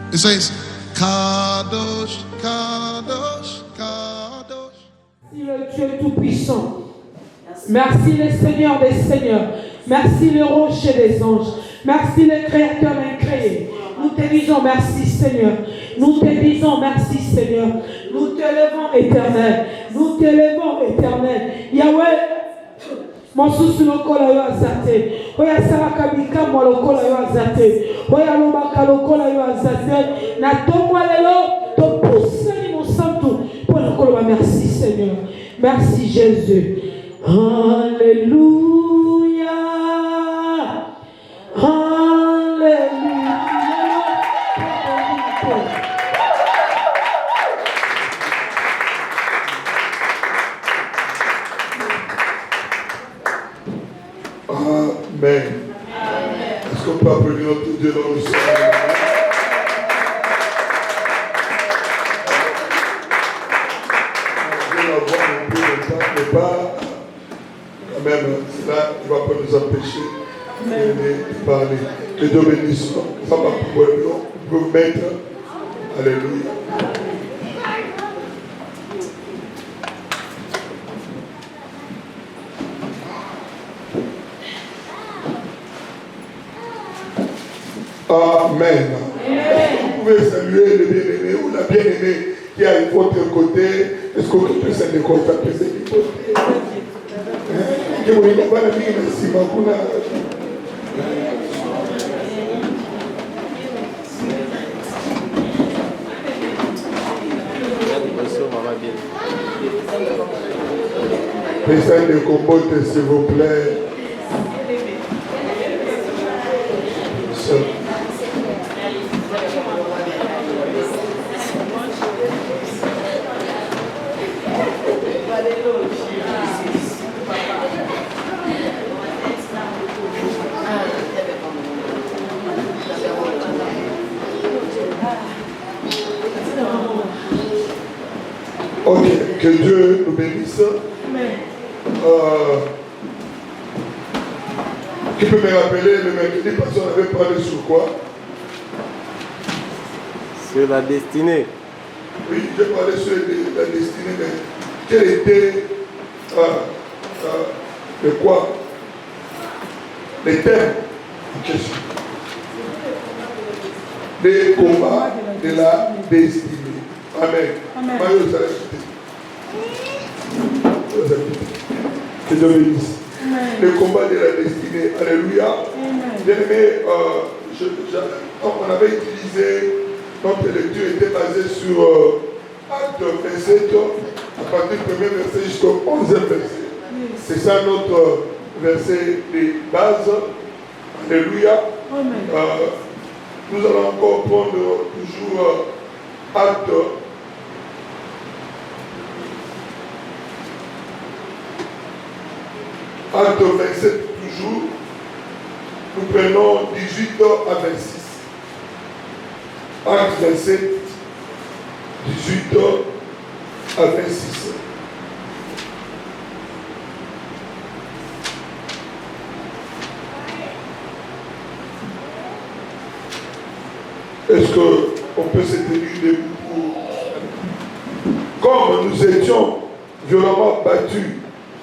It says, Kadosh, Kadosh, Kadosh. Merci le Dieu Tout-Puissant. Merci le Seigneur des Seigneurs. Merci le rocher des anges. Merci le Créateur incréé. Nous te disons merci Seigneur. Nous te disons merci Seigneur. Nous te levons éternel. Nous te levons éternel. Yahweh. Mosusu lokola yo azate. Oya salaka bikamwa lokola yo azate. Oya lobaka lokola yo azate. Na tomwa lelo to pousse mon santo. Pour lokola merci Seigneur. Merci Jésus. Alléluia. Alléluia. Amen. Est-ce qu'on peut applaudir notre Dieu dans le ciel? Je vais avoir un peu de temps, mais pas quand même, cela ne va pas nous empêcher de parler. Que Dieu bénisse. Ça va pouvoir vous mettre. Alléluia. Amen. Vous pouvez saluer le bien-aimé ou la bien-aimée qui est à votre côté. Est-ce que vous pouvez saluer comme ça? Personne de compote, s'il vous plaît. Ok, que Dieu nous bénisse. Qui peut me rappeler le mercredi passé, on avait parlé sur quoi? Sur la destinée. Oui, j'ai parlé sur la destinée, mais quel était le quoi? Les thèmes en question. Les combats de la destinée. Amen. Amen. Que Dieu bénisse. Le combat de la destinée. Alléluia. Bien aimé, on avait utilisé, notre lecture était basée sur Acte 27, à partir du premier verset jusqu'au 11e verset. C'est ça notre verset de base. Alléluia. Nous allons encore prendre toujours Acte 27 toujours, nous prenons 18 à 26. Acte 27, 18 à 26. Est-ce qu'on peut se tenir debout? Comme nous étions violemment battus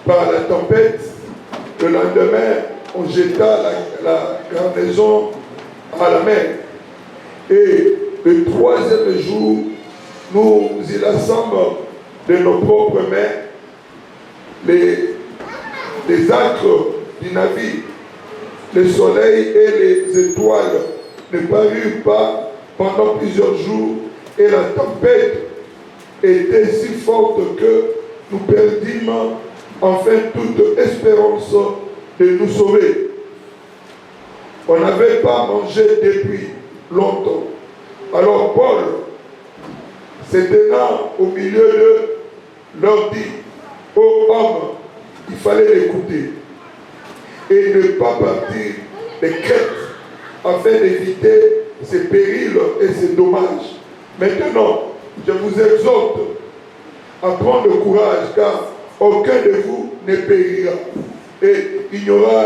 par la tempête, le lendemain, on jeta la garnison à la mer. Et le troisième jour, nous y lassâmes de nos propres mains les acres du navire. Le soleil et les étoiles ne parurent pas pendant plusieurs jours et la tempête était si forte que nous perdîmes enfin toute espérance de nous sauver. On n'avait pas mangé depuis longtemps. Alors Paul, se tenant au milieu d'eux, leur dit: ô hommes, il fallait l'écouter et ne pas partir de Crète afin d'éviter ces périls et ces dommages. Maintenant, je vous exhorte à prendre courage, car aucun de vous ne périra. Et il n'y aura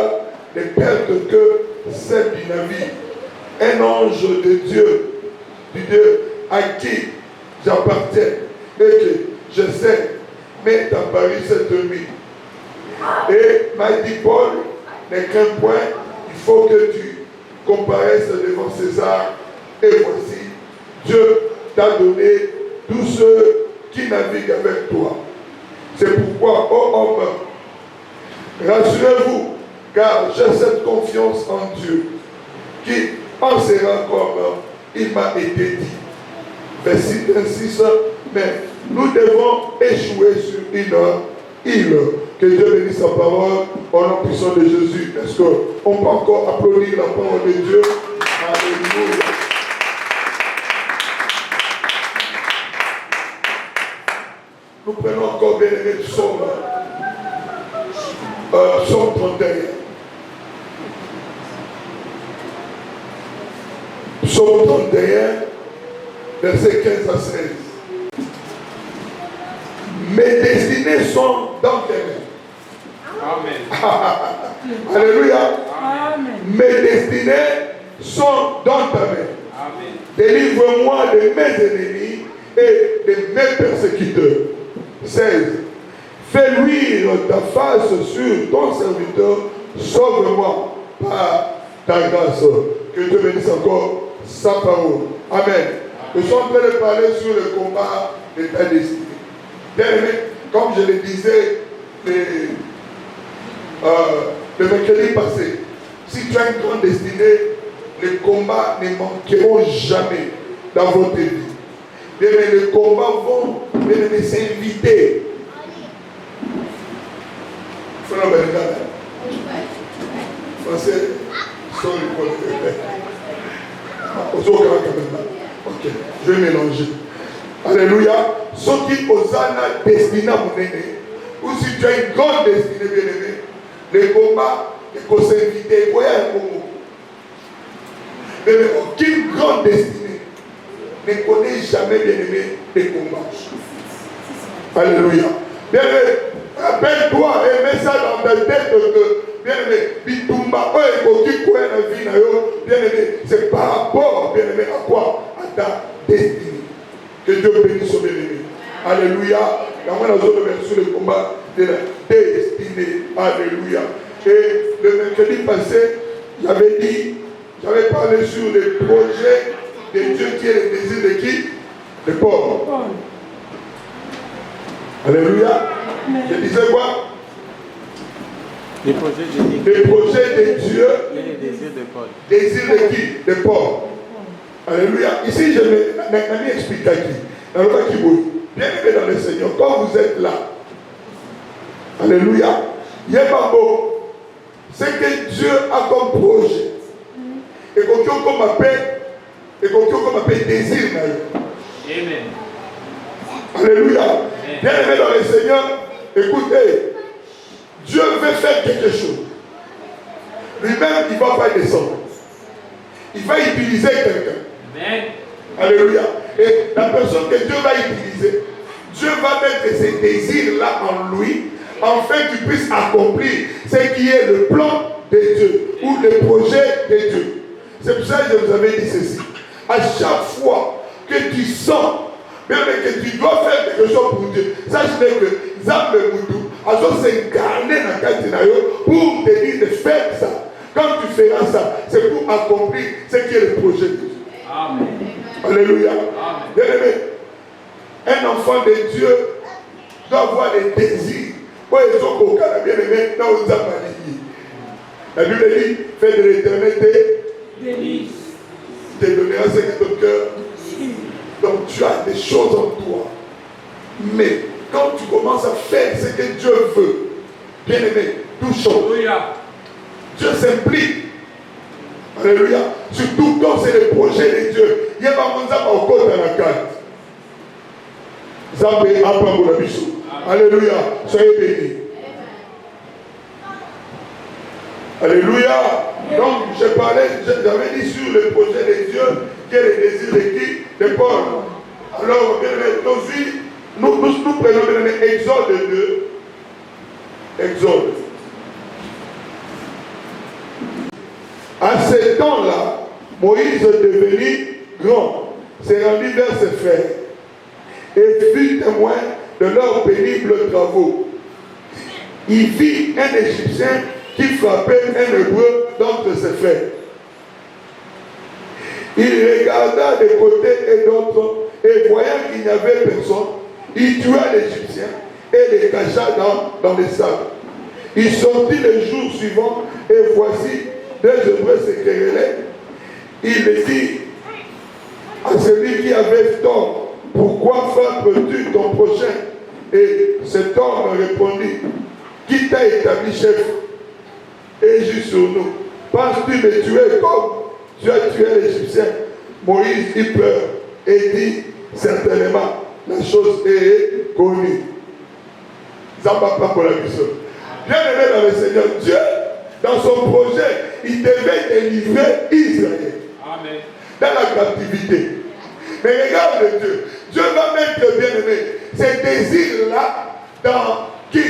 de perte que celle du navire. Un ange de Dieu du Dieu à qui j'appartiens et que je sais m'est apparu cette nuit. Et m'a dit Paul, ne crains point, il faut que tu comparaisses devant César. Et voici, Dieu t'a donné tous ceux qui naviguent avec toi. C'est pourquoi, ô homme, rassurez-vous, car j'ai cette confiance en Dieu, qui en sera comme il m'a été dit. Verset 26, mais nous devons échouer sur une île. Que Dieu bénisse sa parole au nom puissant de Jésus. Est-ce qu'on peut encore applaudir la parole de Dieu? Alléluia. Nous prenons encore bien aimé psaume 31. Psaume 31, versets 15 à 16. Mes destinées sont dans tes mains. Amen. Alléluia. Amen. Mes destinées sont dans ta main. Amen. Délivre-moi de mes ennemis et de mes persécuteurs. 16. Fais luire ta face sur ton serviteur. Sauve-moi par ta grâce. Que Dieu bénisse encore sa parole. Amen. Je suis en train de parler sur le combat de ta destinée. Bien aimé, comme je le disais le mercredi passé, si tu as une grande destinée, les combats ne manqueront jamais dans votre vie. Bien aimé, les combats vont s'inviter. Français, sorry pour le ok, je vais mélanger. Alléluia. Ceux qui osent la destinée à mon aîné, ou si tu as une grande destinée, bien aimé, les combats, il faut s'inviter. Voyez un Congo. Mais aucune grande destinée ne connaît jamais, bien aimé, les combats. Alléluia. Bien aimé, rappelle-toi et mets ça dans ta tête que, bien aimé, Bitumba, bien aimé, c'est par rapport, bien aimé, à quoi? À ta destinée. Que Dieu bénisse son bien-aimé. Alléluia. La moindre autre version le combat de la destinée. Alléluia. Et le mercredi passé, j'avais parlé sur le projet de Dieu qui est le désir de qui? De Paul. Alléluia. Je disais quoi? Les projets de Les projets de Dieu. et les désirs de Paul. Désir de qui? De Paul. Alléluia. Ici, je vais expliquer à qui? Bien aimé dans le Seigneur, quand vous êtes là, alléluia, il y a pas beau. C'est que Dieu a comme projet. Et qu'on m'appelle désir. Amen. Alléluia. Bien aimé dans le Seigneur, écoutez, Dieu veut faire quelque chose. Lui-même, il ne va pas descendre. Il va utiliser quelqu'un. Amen. Alléluia. Et la personne que Dieu va utiliser, Dieu va mettre ces désirs-là en lui, afin qu'il puisse accomplir ce qui est le plan de Dieu ou le projet de Dieu. C'est pour ça que je vous avais dit ceci. À chaque fois que tu sens, même que tu dois faire quelque chose pour Dieu, sache que Zambé Moudou a s'incarner dans le Katinayo pour te dire de faire ça. Quand tu feras ça, c'est pour accomplir ce qui est le projet de Dieu. Amen. Alléluia. Amen. Bien-aimé, un enfant de Dieu doit avoir des désirs. Bien-aimé, la Bible dit, fais de l'éternité Délice. te donnera ce que ton cœur. Donc tu as des choses en toi. Mais quand tu commences à faire ce que Dieu veut, bien-aimé, tout change. Alléluia. Dieu s'implique. Alléluia. Surtout quand c'est le projet de Dieu. Il y a pas mon zamba au côté de la carte. Zambé apprend la bichou. Alléluia. Soyez bénis. Alléluia. Donc, j'avais dit sur le projet de Dieu, quel est le désir de qui? De Paul. Alors, bien aimé, nous prenons bien aimé Exode 2. Exode. À ce temps-là, Moïse est devenu grand s'est rendu vers ses frères et fut témoin de leurs pénibles travaux. Il vit un Égyptien qui frappait un Hébreu d'entre ses frères. Il regarda de côté et d'autre, et voyant qu'il n'y avait personne, il tua l'Égyptien et les cacha dans les sables. Il sortit le jour suivant, et voici, deux Hébreux se querellaient. Il dit à celui qui avait tort, pourquoi frappes-tu ton prochain? Et cet homme répondit, qui t'a établi chef et juste sur nous? Penses-tu me tuer comme tu as tué l'Égyptien? Moïse y pleure et dit, certainement, la chose est connue. Zamba pas pour la mission. Bien aimé dans le Seigneur, Dieu, dans son projet, il devait délivrer Israël. Amen. Dans la captivité. Mais regarde Dieu. Dieu va mettre, bien aimé, ces désirs-là dans qui?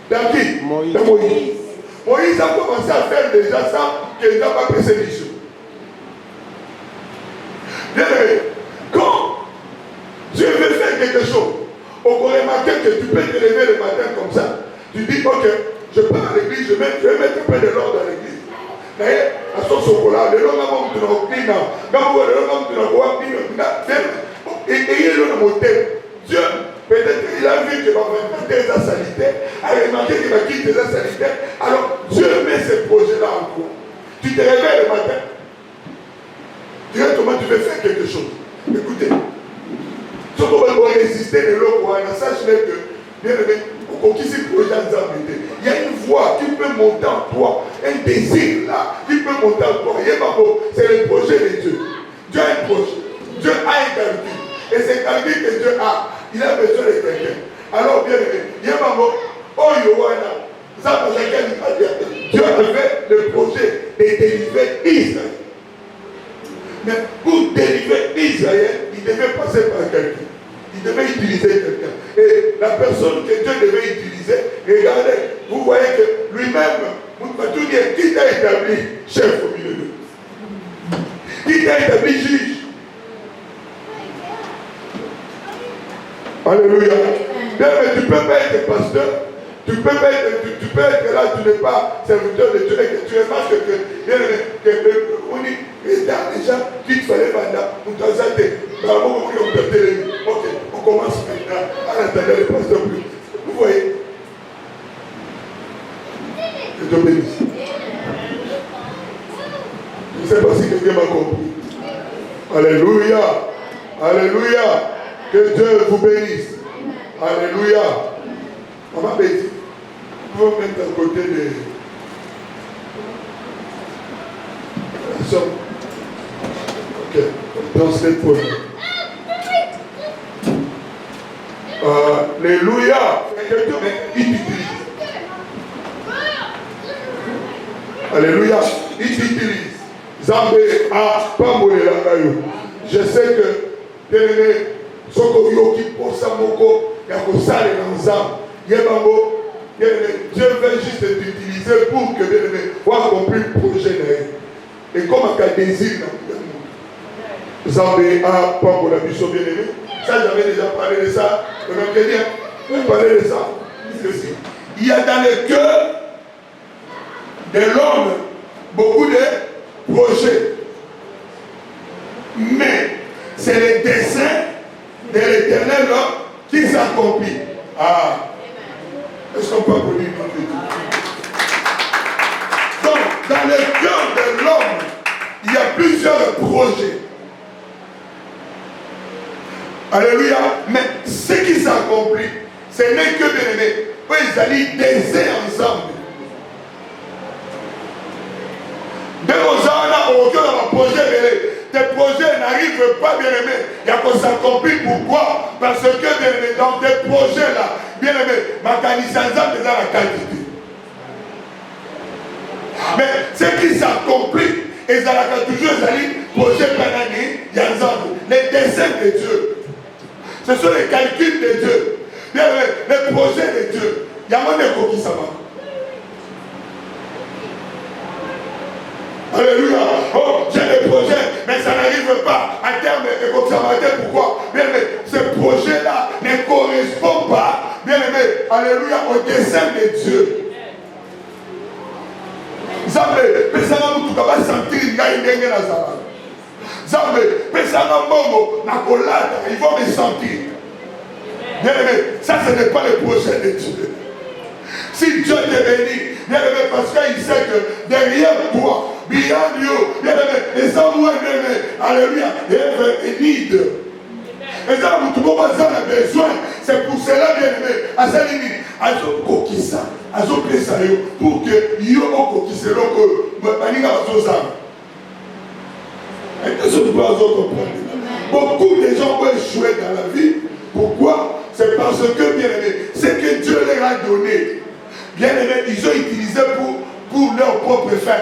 Dans qui? Moïse. Dans Moïse. Moïse a commencé à faire déjà ça, que Dieu n'a pas pressé les choses. Bien aimé, quand Dieu veut faire quelque chose, on peut remarquer que tu peux te lever le matin comme ça. Tu dis, ok, je pars à l'église, je vais mettre un peu de l'ordre dans l'église. Mais, à son chocolat, le long de mon client, Dieu, peut-être qu'il a vu que ma femme était sanitaire, a remarqué qu'il m'a quitté les sanitaires. Alors, Dieu met ce projet-là en toi. Tu te réveilles le matin. Directement, tu veux faire quelque chose. Écoutez, si on va résister de l'eau, sache que, bien aimé, il y a une voix qui peut monter en toi, un désir là, qui peut monter en toi. C'est le projet de Dieu. Dieu a un projet. Dieu a un calcul. Et c'est calcul que Dieu a. Il a besoin de quelqu'un. Alors, bien aimé, il y a un moment, Dieu avait le projet de délivrer Israël. Mais pour délivrer Israël, il devait passer par quelqu'un. Il devait utiliser quelqu'un. Et la personne que Dieu devait utiliser, regardez, vous voyez que lui-même, qui t'a établi chef au milieu d'eux? Qui t'a établi juge? Alléluia. Bien, mais tu ne peux pas être pasteur. Tu peux être là, tu n'es pas serviteur de Dieu et que tu remarques que on dit, déjà, qu'il fallait pour t'azater. Ok, on commence maintenant à attendre le pasteur plus. Vous voyez? Que Dieu bénisse. Je ne sais pas si quelqu'un m'a compris. Alléluia. Alléluia. Que Dieu vous bénisse. Alléluia. Maman Betty, vous pouvez mettre à côté de la somme. Ok, dans cette poignée. Alléluia. Il t'utilise. Alléluia. Il t'utilise. Zambé a pas moulé la caillou. Je sais que Téléné, Soko Yoki, Osamoko, Yakosale dans Zam. Yebango, Dieu veut juste t'utiliser pour que tu accomplir le projet. Et comme un désir dans le monde. Zambé a pas pour la mission bien aimée. Ça, j'avais déjà parlé de ça. On a parlé de ça. Il y a dans le cœur de l'homme beaucoup de projets. Mais c'est le dessein de l'Éternel qui s'accomplit. Ah. Est-ce qu'on peut applaudir notre Dieu? Donc, dans le cœur de l'homme, il y a plusieurs projets. Alléluia. Mais ce qui s'accomplit, ce n'est que bien aimé. Ils allaient baiser ensemble. Dès qu'on a au cœur de projet, tes projets n'arrivent pas, bien aimé. Il y a qu'on s'accomplit. Pourquoi? Parce que, bien aimé, dans tes projets là, bien aimé, ma canissance est dans la qualité. Mais ce qui s'accomplit, ils allaient toujours projet pénani, il y a les desseins de Dieu. Ce sont les calculs de Dieu. Bien aimé, les projets de Dieu. Il y a mon écho qui s'en va. Alléluia. Oh, j'ai des projets, mais ça n'arrive pas. À terme, et comme ça m'a dit pourquoi. Bien aimé, ce projet-là ne correspond pas, bien aimé, alléluia, au dessein de Dieu. Zambe, pesanga mutuka va sentir ngai ndenge nazala. Zambe, pesanga mbongo na kolata, ils vont me sentir. Bien aimé, ça ce n'est pas le projet de Dieu. Si Dieu te bénit, bien aimé, parce qu'il sait que derrière toi, behind you, bien aimé, et sans moi, bien aimé, alléluia, il y a un need. Et ça, tout le monde a besoin. C'est pour cela, bien aimé, à sa limite, à ce coquissa, à ce plaisir, pour que yo au coquissa, donc, maniga va se faire. Et ce que vous comprendre. Beaucoup de gens ont échoué dans la vie. Pourquoi? C'est parce que, bien aimé, ce que Dieu leur a donné, bien aimé, ils ont utilisé pour leur propre fin.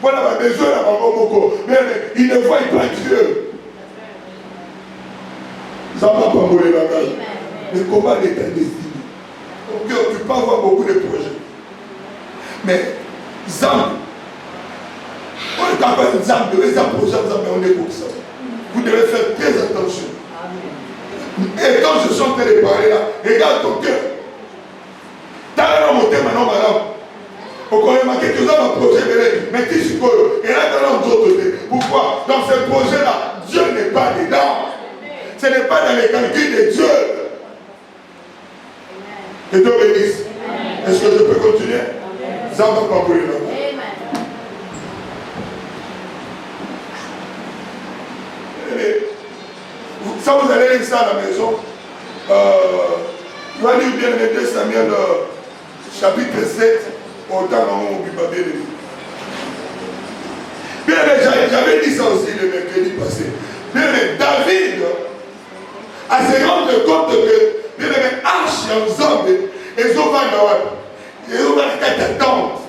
Voilà, ma besoin, la maman Moko. Bien aimé, ils ne voient pas Dieu. Ça va pas mourir la gage. Le combat est ta destinée. Donc, tu peux avoir beaucoup de projets. Mais, Zamb, on est capable de Zamb, les projets, on est comme ça. Vous devez faire très attention. Et quand je suis en train de parler là, regarde ton cœur. T'as l'air mon thème maintenant, madame. Au Colomba, quelques-uns vont projet, mais tu es et là, dans l'autre côté. Pourquoi? Dans ce projet-là, Dieu n'est pas dedans. Ce n'est pas dans les calculs de Dieu. Que Dieu bénisse. Est-ce que je peux continuer? Ça va pas brûler là. Ça, vous allez lire ça à la maison. Je vais lire bien le 2 Samuel chapitre 7 au temps où on va bien lire. Bien, j'avais dit ça aussi le mercredi passé. Bien, David a se rendre compte que bien, Arche en Zambie et Zovanawa, et Zovanawa tente.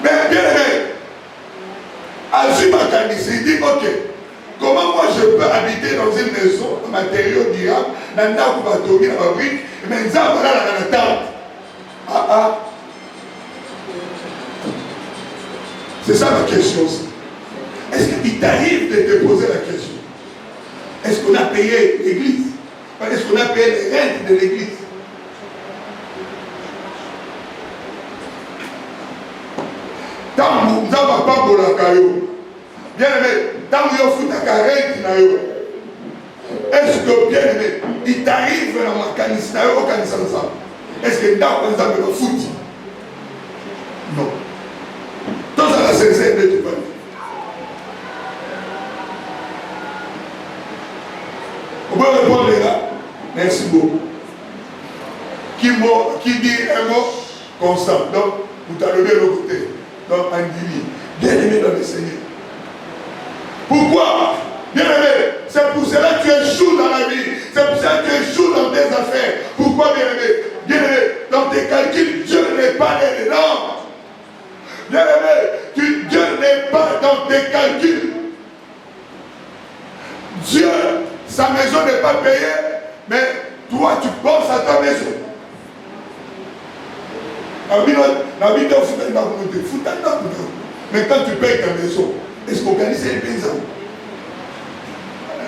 Mais bien aimé, Azuma Kanisi, il dit ok, comment moi je peux habiter dans une maison, un matériau durable, dans un arbre bâtonnier, dans ma brique, mais un arbre là dans la tente. Ah. C'est ça ma question aussi. Est-ce qu'il t'arrive de te poser la question? Est-ce qu'on a payé l'église? Est-ce qu'on a payé les rentes de l'église? Tant que vous n'avez pas pour la caillou, bien aimé, tant que vous avez fait la rente, est-ce que bien aimé, il t'arrive dans ma canisse, est-ce que dans vous avez le foot? Non. Tout ça, la sincère de tout. Vous pouvez répondre là? Merci beaucoup. Qui dit un mot constant? Donc, vous avez levé le côté. Donc, un divin. Bien aimé dans le Seigneur. Pourquoi? Bien aimé, c'est pour cela que tu échoues dans la vie. C'est pour cela que tu échoues dans tes affaires. Pourquoi, bien aimé? Bien aimé, dans tes calculs, Dieu n'est pas dedans. Bien aimé, Dieu n'est pas dans tes calculs. Dieu, sa maison n'est pas payée, mais toi, tu penses à ta maison. Mais quand tu payes ta maison, est-ce qu'on organise les paysans?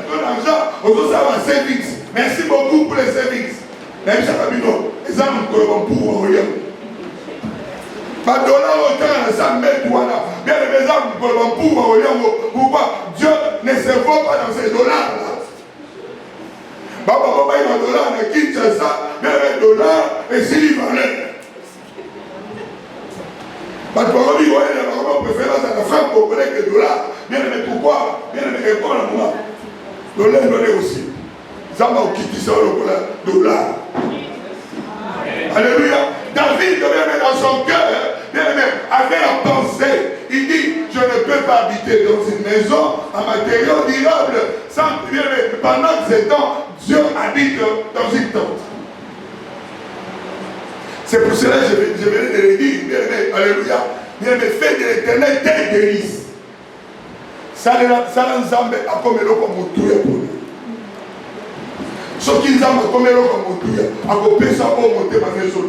Ton argent, on va avoir service. Merci beaucoup pour les services. Même si ça va bien, les hommes pour rien. Pas de dollar au temps, ça met toi là. Bien les hommes pour rien. Pourquoi? Dieu ne se voit pas dans ces dollars-là. Papa, il va dollar, on quitte ça. Bien les dollars, et s'il y valait. Parce que on préférence à la femme pour connaître les dollars. Bien aimé, pourquoi? Bien aimé, répond à moi. Dollar donné aussi. Ça m'a quitté ça le dollar. Alléluia. David, bien aimé, dans son cœur, bien aimé, avait la pensée. Il dit, je ne peux pas habiter dans une maison en matériaux durables sans, bien aimé, pendant 7 ans, Dieu habite dans une tente. C'est pour cela que je venais de le dire, bien aimé, alléluia, bien aimé, fais de l'éternel tes délices. Ça nous zambe à comme l'eau comme Moutouya pour nous. Ce qui nous zambe à comme l'eau comme Moutouya, à couper ça pour monter ma maison.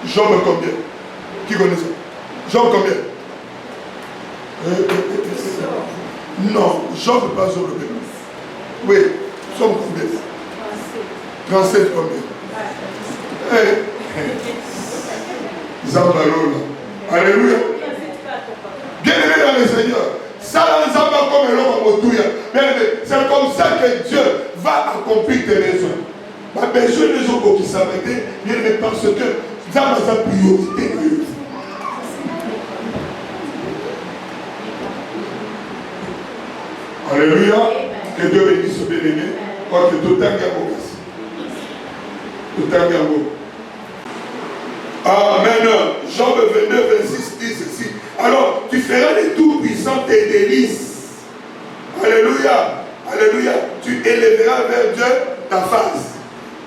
Job combien? Qui connaît ça? Jean combien? Non, Jean ne peut pas sur le même. Oui, Jean combien? 37 combien? Zambalola. Alléluia. Bien-aimé dans le Seigneur. Ça, c'est comme ça que Dieu va accomplir tes besoins. Ma besoin de gens qui s'arrêtent, bien aimé, parce que Dieu a sa priorité. Alléluia. Que Dieu bénisse ce bien-aimé. Que tout un gamin. Tout un gamin. Amen. Jean 22, 26 dit ceci. Alors, tu feras les tout-puissants tes délices. Alléluia. Alléluia. Tu élèveras vers Dieu ta face.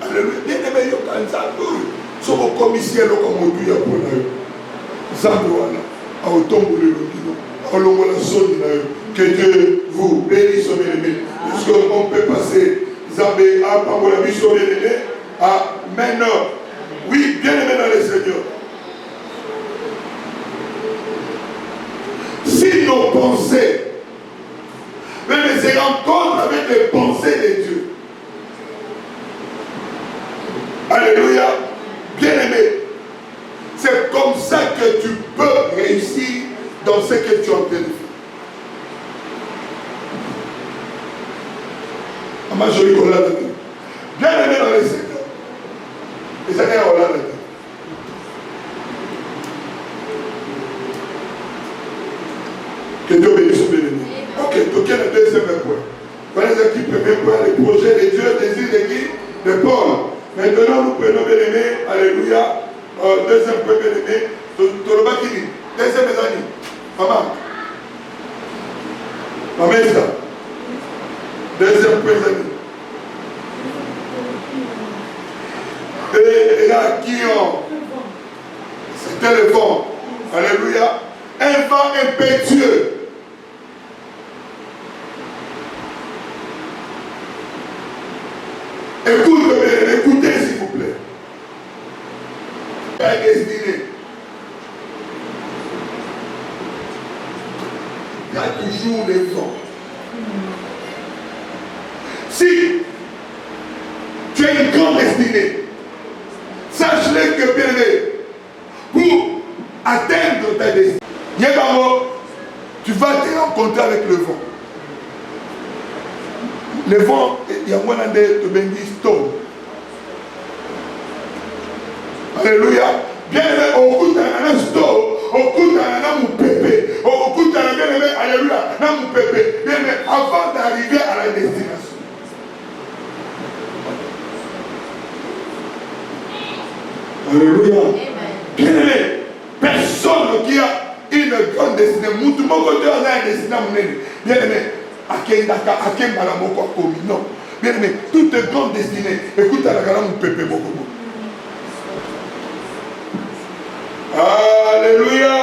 Alléluia. Bien-aimé, yo kanzando. Soko commissaire lo comme tu ya pour là. Zando wana. A otombole lo kino. A longola soni na yo. Que Dieu vous bénisse, bien-aimé. Est-ce qu'on peut passer Zambé à Pambola Bisso, bien-aimé? Amen. Oui, bien-aimé dans le Seigneur. Si nos pensées se rencontrent avec les pensées de Dieu. Alléluia. Bien-aimé. C'est comme ça que tu peux réussir dans ce que tu es en train de faire. Ma jolie collade. Bien-aimé dans le Seigneur. Et ça est collade. Que Dieu bénisse au bien-aimé. Ok, donc il y a le deuxième point. Voilà ce qui premier point, le projet de Dieu, désir de qui? De Paul. Maintenant, nous prenons bien-aimé, alléluia, deuxième point bien-aimé, Toloba qui dit, deuxième année, maman. Maman est ça. Deuxième point année. Et là, qui ont, c'était le vent, alléluia, un vent impétueux. Écoutez s'il vous plaît. La destinée. Il y a toujours les vents. Si tu as une grande destinée, sache-le que bien aimé, pour atteindre ta destinée, tu vas te rencontrer avec le vent. Le vent, il y a moins de storm. Alléluia. Bien aimé, au coup d'un storm, au coup d'un moupépé, au coup d'un bien aimé, alléluia, d'un moupépé. Bien aimé, avant d'arriver à la destination. Alléluia. Bien aimé, personne qui a une grande destinée, tout le monde a une destinée. Bien aimé, non. Bien aimé, toute grande destinée, écoute à la gamme pépé beaucoup. Alléluia.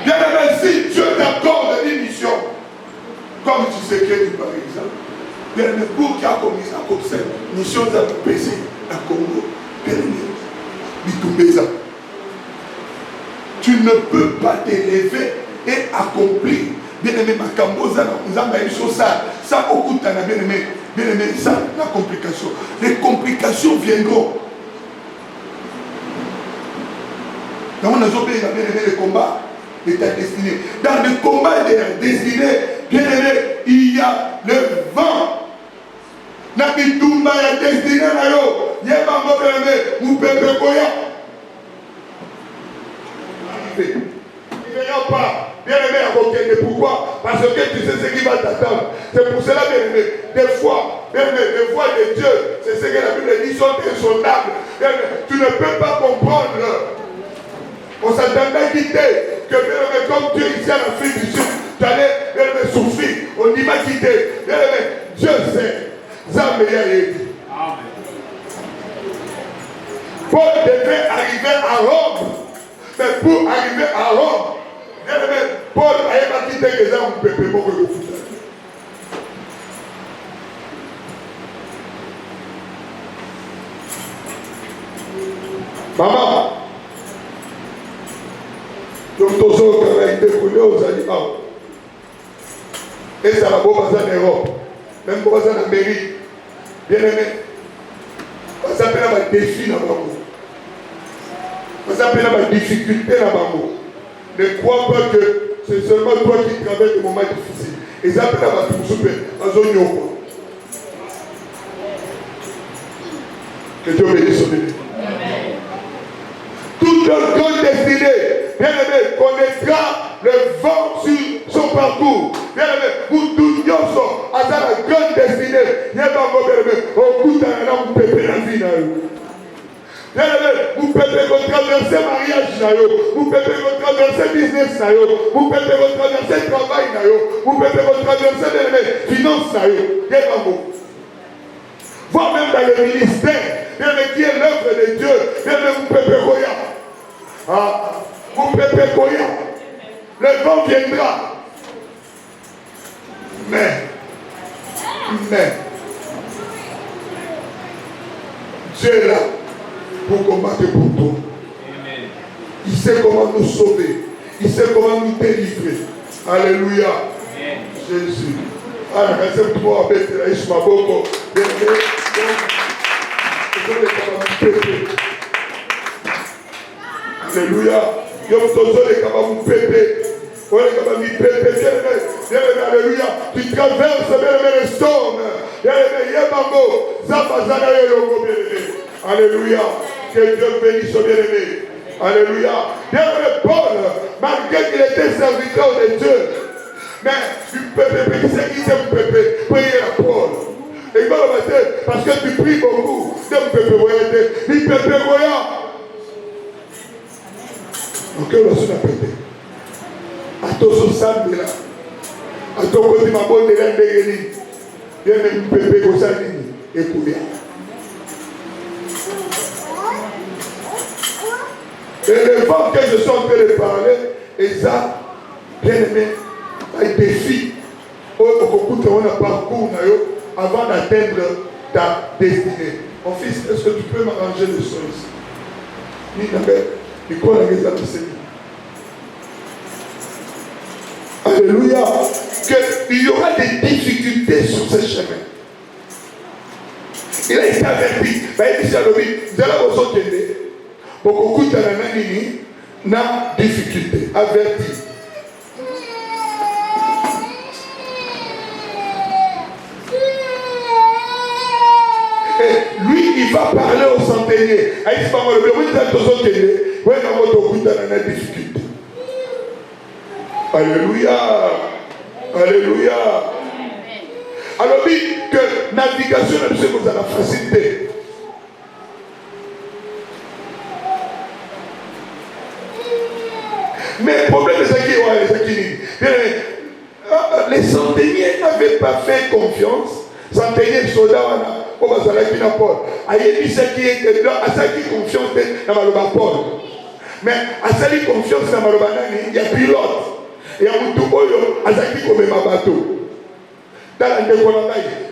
Bien aimé, si Dieu t'accorde une mission, comme tu sais que par exemple, bien aimé, pour qu'il y a comme ça, comme cette mission de PC à Congo, bien aimé, tu ne peux pas t'élever et accomplir. Bien-aimé, ma camboza, nous avons une chose ça occupe bien-aimé, ça, la complication. Les complications viendront. Dans mon bien-aimé, les combats de ta destinée. Dans le combat de la destinée, bien-aimé, il y a le vent. Na bitumba ya destinée, na yo, yeba mo bien-aimé, ou bébé koya. Il ne verra pas. Bien-aimé à côté, pourquoi? Parce que tu sais ce qui va t'attendre. C'est pour cela, bien-aimé, des fois, bien-aimé, les voies de Dieu, c'est ce que la Bible dit, sont insondables. Tu ne peux pas comprendre. On s'attendait quitter, que bien-aimé, comme Dieu ici à l'Afrique du Sud, tu allais, bien-aimé, souffrir. On y va quitter. Bien-aimé, Dieu sait. Zambéa est dit. Paul devait arriver à Rome. Mais pour arriver à Rome, bien-aimé, Paul a quitté les gens pour peuple beaucoup de foot. Maman, Donc, tous ceux qui ont été brûlés aux aliments. Et ça va beau passer en Europe. Même pour passer en Amérique. Bien aimé. Ça s'appelle un défi dans le monde. Ça s'appelle une difficulté dans le monde. Ne crois pas que c'est seulement toi qui traverses des moments difficiles. Et ça s'appelle un souper. Que Dieu bénisse son béni. Toute notre grande destinée, bien aimé, connaîtra le vent sur son parcours. Bien aimé, vous tous à la grande destinée. Il y a dans vos bien aimé, au bout d'un an, vous pépez la vie. Bien aimé, vous pépez votre traverser mariage, vous pépez votre traverser business, vous pépez votre traverser travail, vous pépez votre traverser bien aimé, finance. Bien aimé, voire même dans le ministère, bien aimé, qui est l'œuvre de Dieu, bien aimé, vous pépez Goya. Ah, vous pépez Goya. Le vent viendra. Mais, Dieu est là pour combattre pour toi. Amen. Il sait comment nous sauver. Il sait comment nous délivrer. Alléluia. Amen. Jésus. Alors, c'est pour avec la Ishmaboko. Alléluia. Yo tozo les capables pépé. Oh les capables pépé. Alléluia. Tu traverses bien les storms. Yebambo. Zapazana yelongo bien. Alléluia. Que Dieu bénisse son bien-aimé. Alléluia. Bien-aimé Paul, malgré qu'il était serviteur de Dieu, mais tu peux qui c'est qui t'aime pépé, prier à Paul. Et quand on va dire, parce que tu pries beaucoup, t'aimes pépé voyager, il pépé voyage. Donc, on a pété. À ton sous-sang de là. À ton côté, ma bonne de l'un de l'île. Bien même pépé comme ça, et pour bien. Et le vent que je suis en train de parler, et ça, bien aimé, un défi. On a parcours avant d'atteindre ta destinée. Mon fils, est-ce que tu peux m'arranger les choses? Alléluia. Qu'il y aura des difficultés sur ce chemin. Il a été averti. Il dit à l'homme, vous allez vous entendre. Beaucoup de gens n'ont difficulté. Averti. Et lui, il va parler au centenier. Il dit, vous êtes tous autres. Vous êtes difficulté. Alléluia. Alléluia. Alors, dit que navigation, vous avez la facilité. Mais le problème c'est que les centeniers n'avaient pas fait confiance. Centeniers soldats, on va s'arrêter dans Paul. Il y a qui est là, à ça qui confiance dans Maloba Paul. Mais à ça qui confiance dans Maloba Nani, il y a pilote. Il y a tout à ça qui commet ma bateau. Dans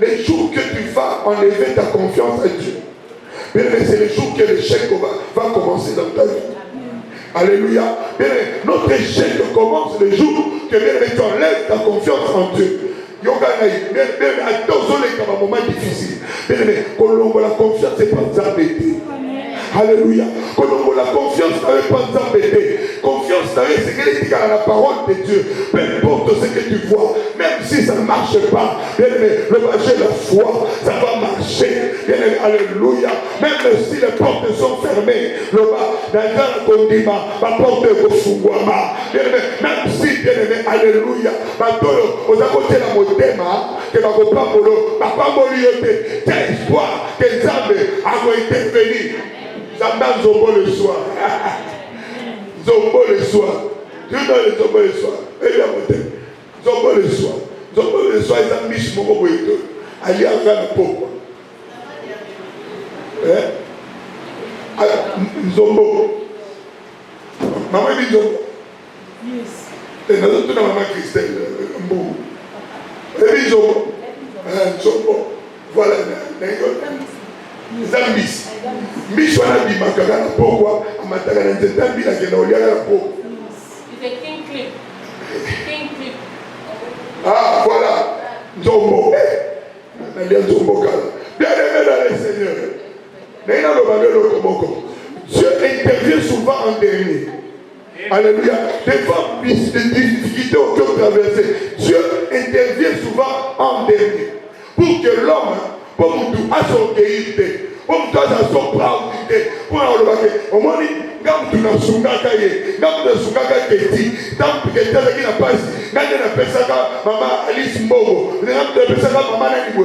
les jours que tu vas enlever ta confiance à Dieu, c'est les jours que l'échec va commencer dans ta vie. Alléluia. Bien, notre échec commence le jour que tu enlèves ta confiance en Dieu. À tous les moments difficiles. La confiance n'est pas embêtée. Alléluia. La confiance n'est pas embêtée. Confiance, c'est qu'elle est dans la parole de Dieu. Peu importe ce que tu vois, même si ça ne marche pas, le marché de la foi, ça va marcher. Alléluia. Même si les portes sont fermées, le bas, dans le condiment, la porte est refouguama. Même si, bien aimé, alléluia, vous avez côté la motema, que ma copain polo, papa moliote, quel espoir, que Zambé a été béni. Zambé Zombo le soir. Zombo le soir. Tu vois les Zombo le soir. Et bien, Zombo le soir. Zombo le soir, ils ont mis ce moment où ils sont. Allez à faire la peau. Zombo. Maman dit Zombo. Et nous avons tout dans maman Christelle. Et dit Zombo. Zombo. Voilà. Zambis. Michwana bimaka na pourquoi amataka na nzeta bila kena oliaka na po. C'est King Clip. King Clip. Ah, voilà. Nzombo. Bien aimé dans le Seigneur. Dieu intervient souvent en dernier. Alléluia. Devant des difficultés auxquelles vous traversez, Dieu intervient souvent en dernier. Pour que l'homme, pour nous à son guérité, pour nous à son proudité, pour nous au moins, quand nous sommes sungaka, quand nous sommes sungaka keti, tant que quelqu'un qui n'a pas, quand on appelle ça maman Alice Momo, on appelle ça maman Nanibo,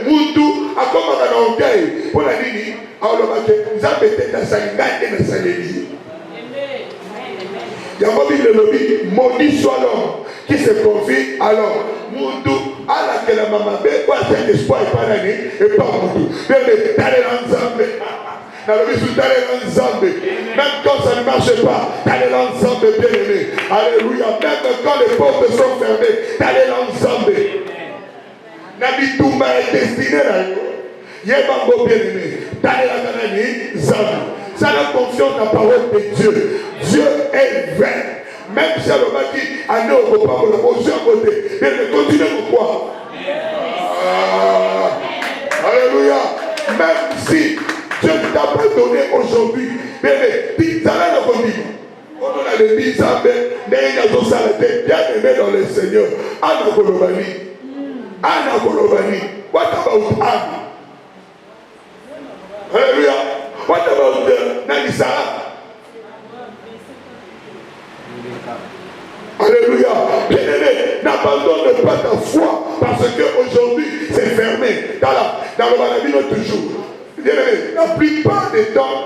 Moutou, à comment on a orgueil, pour la ligne, alors nous avons été dans sa ligne, dans sa ligne. Il y a un Bible lobby, maudit soit l'homme qui se confie à l'homme. Moutou, à laquelle la maman bé, quoi, c'est espoir et pas l'année, et pas Moutou. Mais t'allez ensemble. Même quand ça ne marche pas, t'allez l'ensemble, bien aimé. Alléluia. Même quand les portes sont fermées, t'allez l'ensemble. Nabitouma est destiné à nous. Yébango, bien aimé. T'allez la cananie, Zam. Ça a confiance dans la parole de Dieu. Dieu est vrai. Même si elle m'a dit, allez au repas, on l'a mangé à côté. Mais continuez pourquoi. Alléluia. Même si Dieu ne t'a pas donné aujourd'hui, mais dis, ça va la conduire. On a le dit, ça fait, bien aimé dans le Seigneur. Anna Kolobani. Anna Kolobani. What about Anna? Alléluia. What about Nagisa? Alléluia. Bien-aimé, n'abandonne pas ta foi parce qu'aujourd'hui c'est fermé dans le maladie toujours. Bien-aimé, la plupart des temps,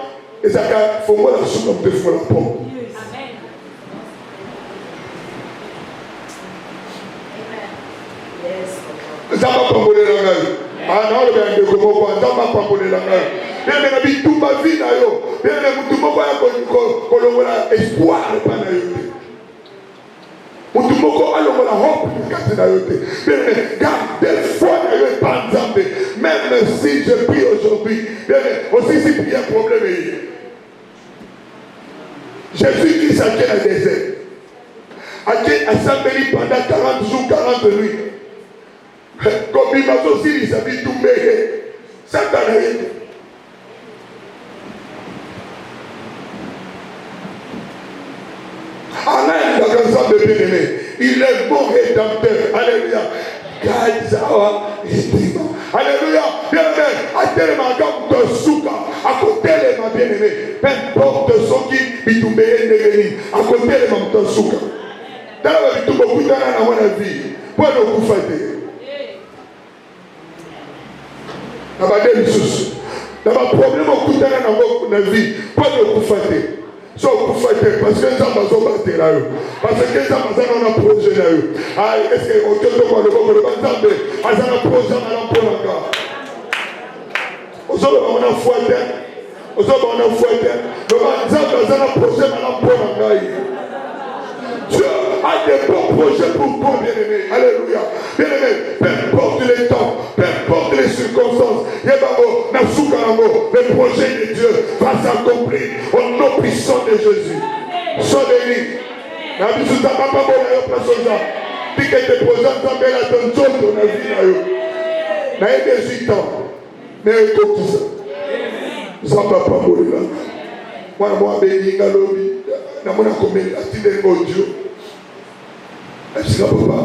les accords font moi la soupe de fond la porte. Ça va pas voler la gueule. Ah non, le bien de comment ça va pas voler la gueule. Bien aimé, toute ma vie là yo. Bien aimé, tout le monde va espoir pas là yo. Mutumoko alongola hope kati na yote. Garde foi na yote par exemple. Même si je prie aujourd'hui, aussi si il y a un problème. Jésus Christ a été dans le désert. A été assemblé pendant 40 jours, 40 nuits. Comme il m'a aussi dit, ça dit tout mais ça t'a rien. Amen, la grâce de bien-aimé. Il est bon rédempteur. Alléluia. Alléluia. Bien-aimé. À tel moment, de souka. À côté de ma bien-aimé. Peu importe ce qui est tout béni. À côté de ma souka. Dans la vie, tout beaucoup de temps dans la vie. Pour le coup, faites. Dans ma délicieuse. Dans ma problème, au coup de temps dans la vie. Pour le coup, faites. So vous faites parce que ça m'a battu là. Parce que ça m'a projet là. Ah, est-ce que au cœur de moi le bon le banzambe, ah ça m'a projet là pour encore. Aujourd'hui on a fouetté. Aujourd'hui on a fouetté. Le banzambe ça m'a projet là pour encore. Dieu a des bons projets pour toi, bien-aimé. Alléluia. Bien-aimé, peu importe les temps, peu importe les circonstances, le projet de Dieu va s'accomplir au nom puissant de Jésus. Sois béni. La vie sous ta papa, on a place aux gens. Puis que te présente en belle attention dans la vie. Il y a 18 ans. Mais écoute ça. Ça ne va pas mourir là. Moi, béni, galobi. Na mona komeli atinde Dieu. Est-ce que papa?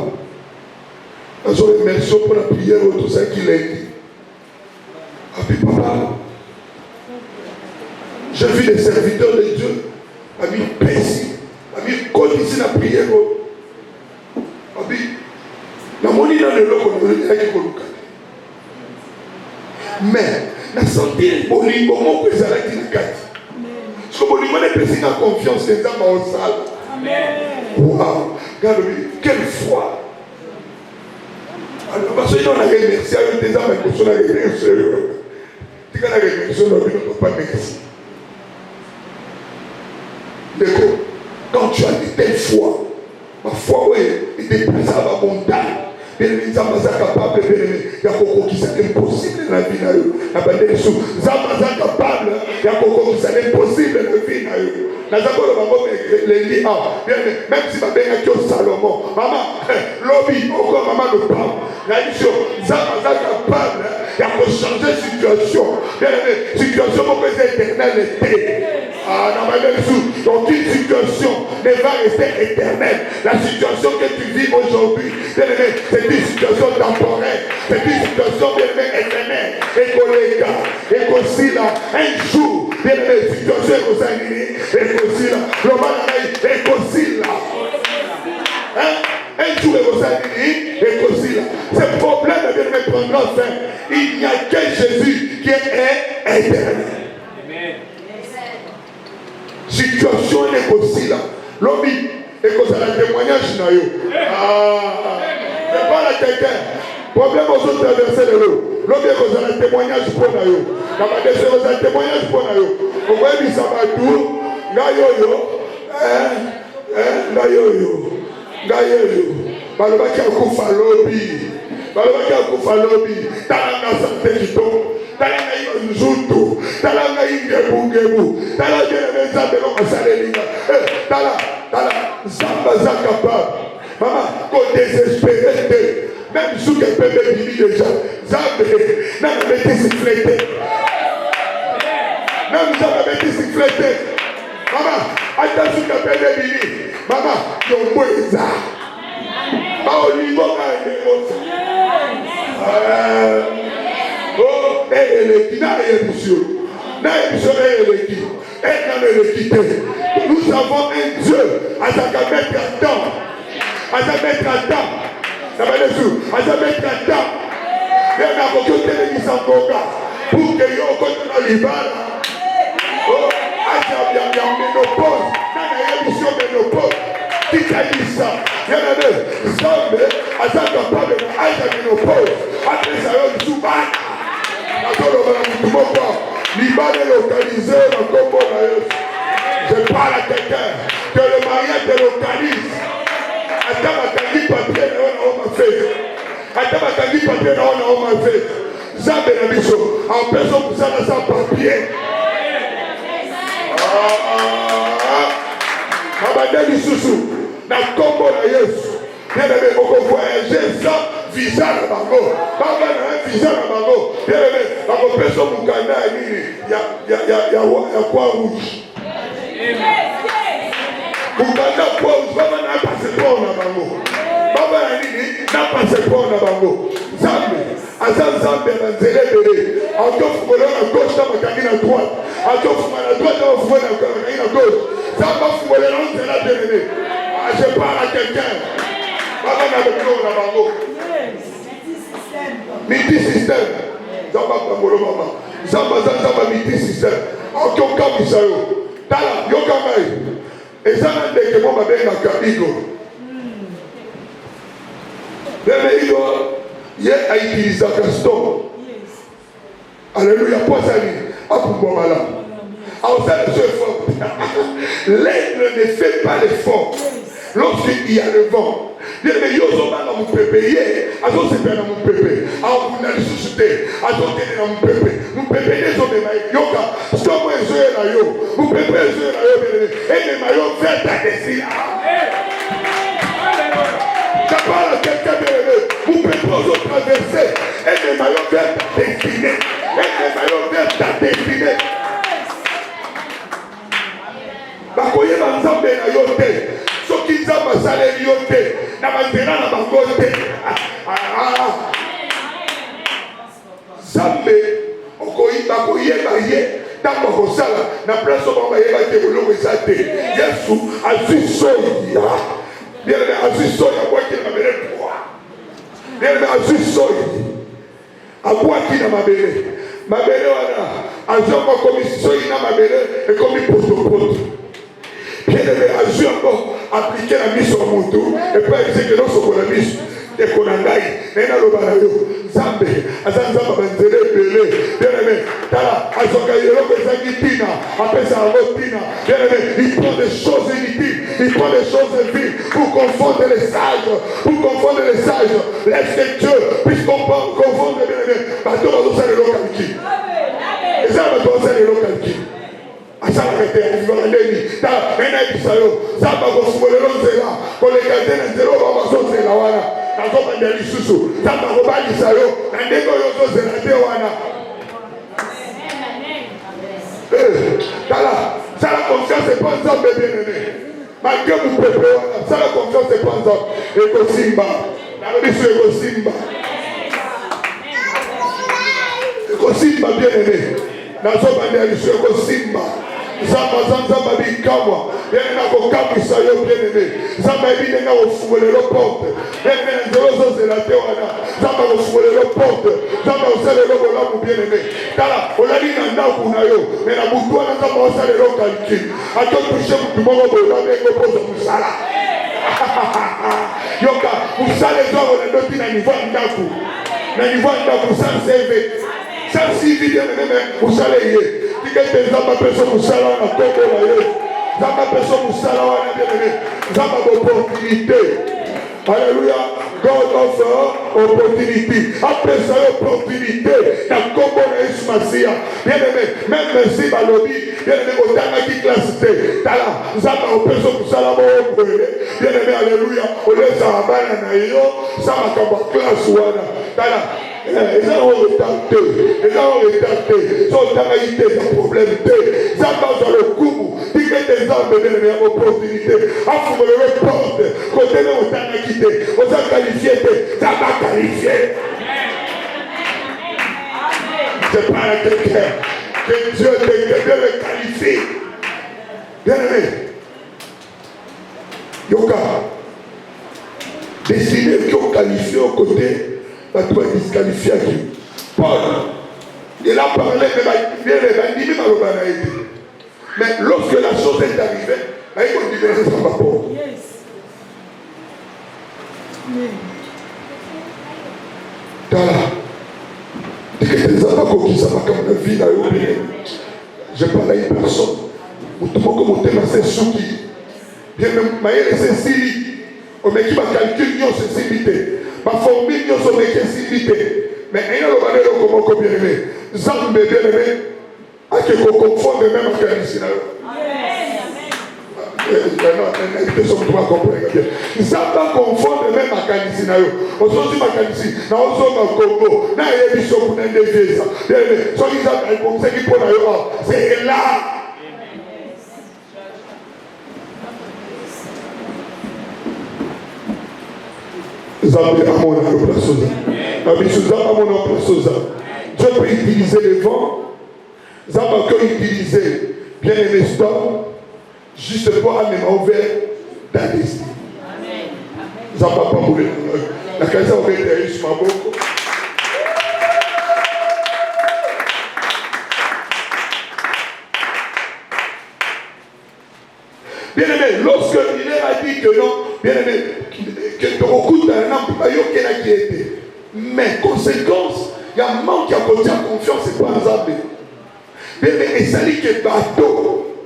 Nous avons remercié pour la prière tout ça qu'il a dit. Ah puis papa, j'ai vu des serviteurs de Dieu, ami Pessi, ami ici la prière. Ah puis, la monnaie dans le lot qu'on a dit qu'on mais la santé bolingo mon que ça a été le cas. Parce que bolingo n'est pas en confiance les hommes en salle. Waouh, regarde quelle foi. Alors parce que on a remercié avec des hommes qui sont là sérieux. Tu as remercié on ne pas merci. Quand tu as de telle foi, ma foi oui, était plus à la montagne. bien-aimé, Nzambe aza capable, bien-aimé, ya kokokisa impossible na vie na yo. Na bandeli sou, Nzambe aza capable, ya kokokisa impossible na vie na yo. Nazakolo bango lendi bien-aimé, même si babengaki yo Salomon, maman, lobi, encore maman de Pam, na mission, Nzambe aza capable, ya changer situation. Bien-aimé, situation moko eza éternelle te. Donc une situation ne va rester éternelle. La situation que tu vis aujourd'hui, c'est une situation temporaire. C'est une situation éternelle. Et qu'aussi là, un jour, bien-aimé, situation est aussi là. Et qu'aussi là. Un jour est aussi là. Ce problème bien-aimé prendra fin. Il n'y a que Jésus qui est éternel. Situation est aussi là. L'homme est comme ça, le témoignage n'a eu. Mais pas la quelqu'un. Problème aux autres traverser de l'eau. L'homme est comme ça, le témoignage pour nous. La madame, c'est un témoignage pour nous. Vous voyez, ça va tout. Gayoyo. Gayoyo. Gayoyo. Balobaki akufa lobby. Balobaki akufa lobby. Talanga santé kito. Talanga nzutu. Talanga ingebu. Talanga nzambe longa salelinga. Tala. Zamba za capable. Maman, qu'on désespéré. Même sous que bébé vit déjà. Zamba, même bébé sifflété. Même Zamba bébé sifflété. Maman, attends sous que bébé vit. Maman, yon moueza. Au niveau de nous avons un Dieu à sa mettre à temps. À sa mettre à temps. Ça va les sous. À sa mettre à temps. Il y a un côté qui s'en toca. Pour que l'on continue à l'Ibala. Oh, à sa bien ménopause. Dans la émission ménopause. Qui t'a dit ça? Il y en a deux. Zambé, à sa capable de la ménopause. Après ça, il y a un sous-ban. L'Iban est localisé dans le combo. Je parle à quelqu'un que le mariage te localise. Attends, ma candy papier, on m'a fait. Attends, ma candy papier, on m'a fait. Zambé la mission, en personne pour ça, sans papier. Abandonne Soussou, dans le combo de Yesu. Bien aimé, on peut voyager sans visa na bango. Baba na visa na bango. Bien aimé, on peut se mukanda nini? Ya quoi rouge. Mukanda quoi rouge. Baba na passeport na bango. Baba na nini? Na passeport na bango. Zambe, azam zambe na nzele bele. Autofumola na gauche na makangi na droite. Autofumola na droite na mafumola na makangi na gauche. Zamba fumola na nzela bele. Je parle à quelqu'un. Baba na belo na bango. Midi système. Zamba bangolo mama. Zamba midi système. Okoka misayo. Tala yoka mai. Ezana ndeke mo mabenga kabigo. Bébé ido ye a utilisé Gaston. Alléluia. Poisani. Apumomala. L'aigle ne fait pas l'effort. Lorsqu'il y a le vent, bien mais yo zo bana mu pépé, azo se pena mu pépé, a vous na suscité, azo tene na mu pépé les zo de mai yoka, sto mo ezo na yo, mu pépé ezo na yo bien et les maillots verts à dessin. Ça parle à quelqu'un bien vous pépé ozo traverser et les maillots verts à dessiner, et les maillots verts à dessiner. Bakoye banzambe na yo te. Soki nzamba saleli yo te. Na banzela na bango te. Zambe bakoyeba ye ntango akosala na place oyo bayeba te boloko eza te. Yesu azwi soya. Bien azwi soya abwaki na mabele poa. Bien azwi soya abwaki na mabele. Mabele wana azwaka komi soyi na mabele ekomi potopoto. Bien-aimé, a vu encore appliquer la mise sur mon tour et pas dire que non, c'est pour la mise. Et qu'on a gagne. Mais dans le balayo, Zambé, Azanzamba Banzele, Belé, bien-aimé, Tala, Azokayelo, Bezagitina, après ça, Rotina, bien-aimé, il prend des choses inutiles, Il prend des choses viles pour confondre les sages. Pour confondre les sages. Laisse que Dieu puisse confondre les bien-aimés. Bateau dans le localité. Et ça va dans le localité. Asalakete alivangaleni ta mena bisayo saba kosubolelo nzela kolekate na nzela bamazozela wana nazoba ya lisusu saba kobalisayo na ndenge oyo ozozela te wana tala sala confiance pas nzambe bien-aimé malgré mon peuple wana sala confiance pas nzambe ekosimba nalobiso ekosimba bien-aimé nazoba ya lisusu ekosimba Zamba bikamwa yeye na kokamisa yo bien-aimé zamba ebine na ofuwelelo porte yeye na nzelozo zelate wana zamba ofuwelelo porte zamba osalelo bolamu bien-aimé tala olali na ndaku na yo mais na butu wana zamba osalelo calcul ato touche mutu moko bola bengo poza musala yoka musala ezo na ndoti na niveau ndaku na niveau ndaku sans CV sans CV bien-aimé musala yeye Tes âmes personnes nous salent à Togo, Zamba personne nous salent à bien-aimé. Zamba opportunité. Alléluia. God offre opportunité. Après ça, opportunité. Dans Congo, Jésus Massia. Bien-aimé, même si Balobi, bien-aimé, au dernier qui classe T. Tala, Zamba personne nous salent à bien-aimé, alléluia. Au lieu de Zabana Naïo, Zamba Kamba classe Wana. Tala. Ils ont retardé, ils ont réalité, c'est problème. Ça va dans le coup, dit que des hommes de meilleure opportunité. Afin de le porte, côté de on t'a quitté, on t'a qualifié, ça va qualifier. C'est pas quelqu'un que Dieu te le qualifie. Bien aimé, Yoka, décidez qu'ils ont qualifié au côté. Tu vas disqualifier qui Paul, il a parlé de mais lorsque la chose est arrivée, il faut libérer son rapport. Je parle à une personne. C'est souki. Bien même, c'est Sili. On met qui va calculer c'est Silité. Ma formule, nous sommes excessivité. Mais il y a le balai de comment bien aimé. Zambé bien aimé. À qui qu'on confonde même à Calicina. Ils sont pas compris. Zamba confond même à Calicina. On se dit à Calicina. Nous sommes au Congo. Nous avons des choses pour nous dévier ça. Bien aimé. Soit ils ont c'est qui pour nous. C'est là. Dieu peut utiliser les vents. Zamba peut utiliser bien aimé storm juste pour amener ouvert dans les destin. Zamba pas mourir. La casa ouverte est juste ma boucle. Bien aimé, lorsque il a dit que non, bien aimé, que tu recoutes un homme, il y a qui était. Mais conséquence, il y a un manque qui a côté confiance, c'est pas un zambé. Bien aimé, et ça dit que bateau,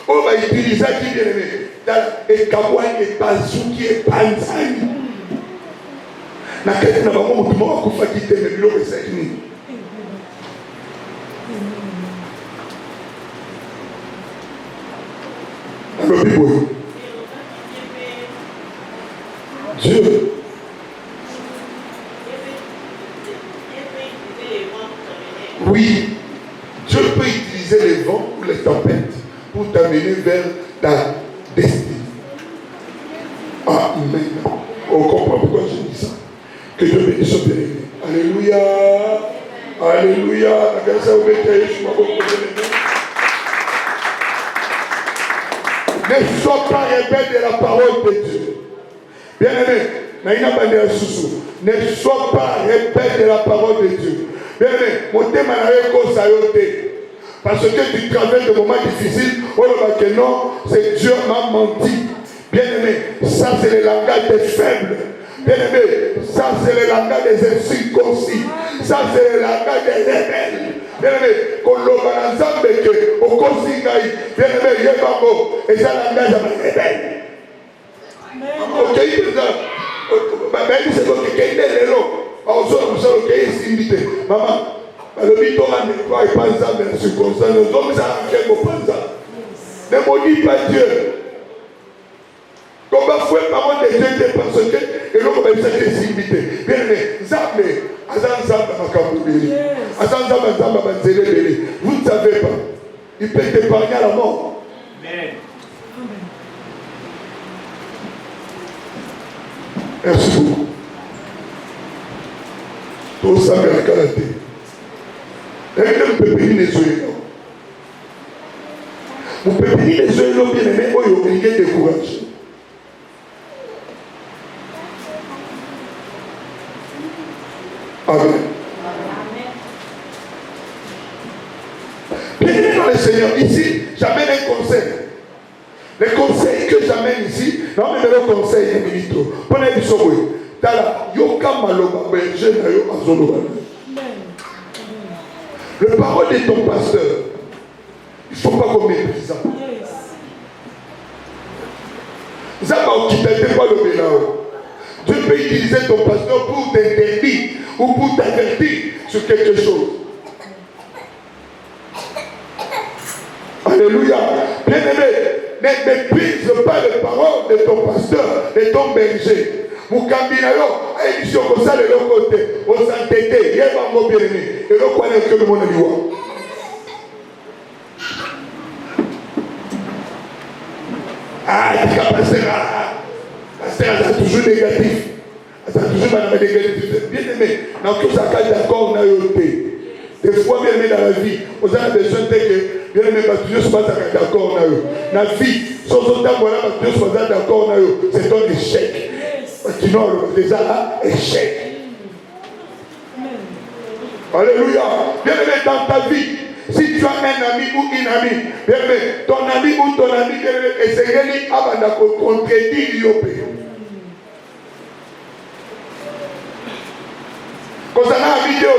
on va utiliser qui bien aimé, et Kabouan et Bazouki et Panzani. La quête n'a pas mon tour à Koufa qui était le bureau de 5 000. Dieu. Oui, Dieu peut utiliser les vents ou les tempêtes pour t'amener vers ta destinée. Amen. On comprend pourquoi je dis ça. Que Dieu bénisse au bien-aimé. Alléluia. Alléluia. Ne sois pas rebelle de la parole de Dieu. Bien-aimé, ne sois pas rebelle de la parole de Dieu. Bien-aimé, mon thème est parce que tu traverses des moments difficiles, on va que non, c'est Dieu m'a menti. Bien-aimé, ça c'est le langage des faibles. Bien-aimé, ça c'est le langage des incirconcis. Ça c'est le langage des rebelles. Bien-aimé, quand l'on va dans Zambéke, au Kosingaï, bien-aimé, Yébamo, et ça langage à mes rebelles. okei mpenza bayebi seko okekei nde lelo ozala mosala okei esimbi te mama balobi tokandekwa epa nzambe na circonstance ozomizala nkembo mpanza ne maudis pas Dieu comme bafouet parole de Dieu parce que eloko bayebisaki esimbi te bien aimé nzambe aza nzambe makambo ebele aza nzambe nzambe banzela ebele vous ne savez pas il peut t'épargner à la mort. Amen. Merci beaucoup. Tout ça me la qualité. Et même pépini les yeux. Vous pépini les yeux, bien aimé, oh, il y a des courage. Amen. Bien aimé dans le Seigneur, ici, j'amène un conseil. Les conseils que j'amène ici, non mais le conseil est milito. Prenez du soboui. Tala, yoka maloba, berger na yo azoloba. Le parole de ton pasteur, il ne faut pas qu'on méprise ça. Zaba okitete pas le bénao. Dieu peut utiliser ton pasteur pour t'interdire ou pour t'avertir sur quelque chose. Alléluia. Bien-aimé, ne méprise pas les paroles de ton pasteur, de ton berger. Mukambinayo, édition comme ça de l'autre côté, au s'entêter, il y a un mot bien-aimé. Et l'autre côté, que le monde lui voit. Ah, il y a pasteur, c'est toujours négatif. C'est toujours négatif. Bien-aimé, dans tout ça, quand d'accord, on a eu des fois, bien aimé dans la vie, on a besoin de que, bien aimé, parce que Dieu se passe d'accord, on a eu. Dans la vie, sans autant, voilà, parce que Dieu se passe d'accord, on a eu. C'est un échec. Sinon, déjà, échec. Alléluia. Bien aimé, dans ta vie, si tu as un ami ou une amie, bien aimé, ton ami ou ton ami, bien aimé, essayez de contredire l'IOP. Concernant la vidéo,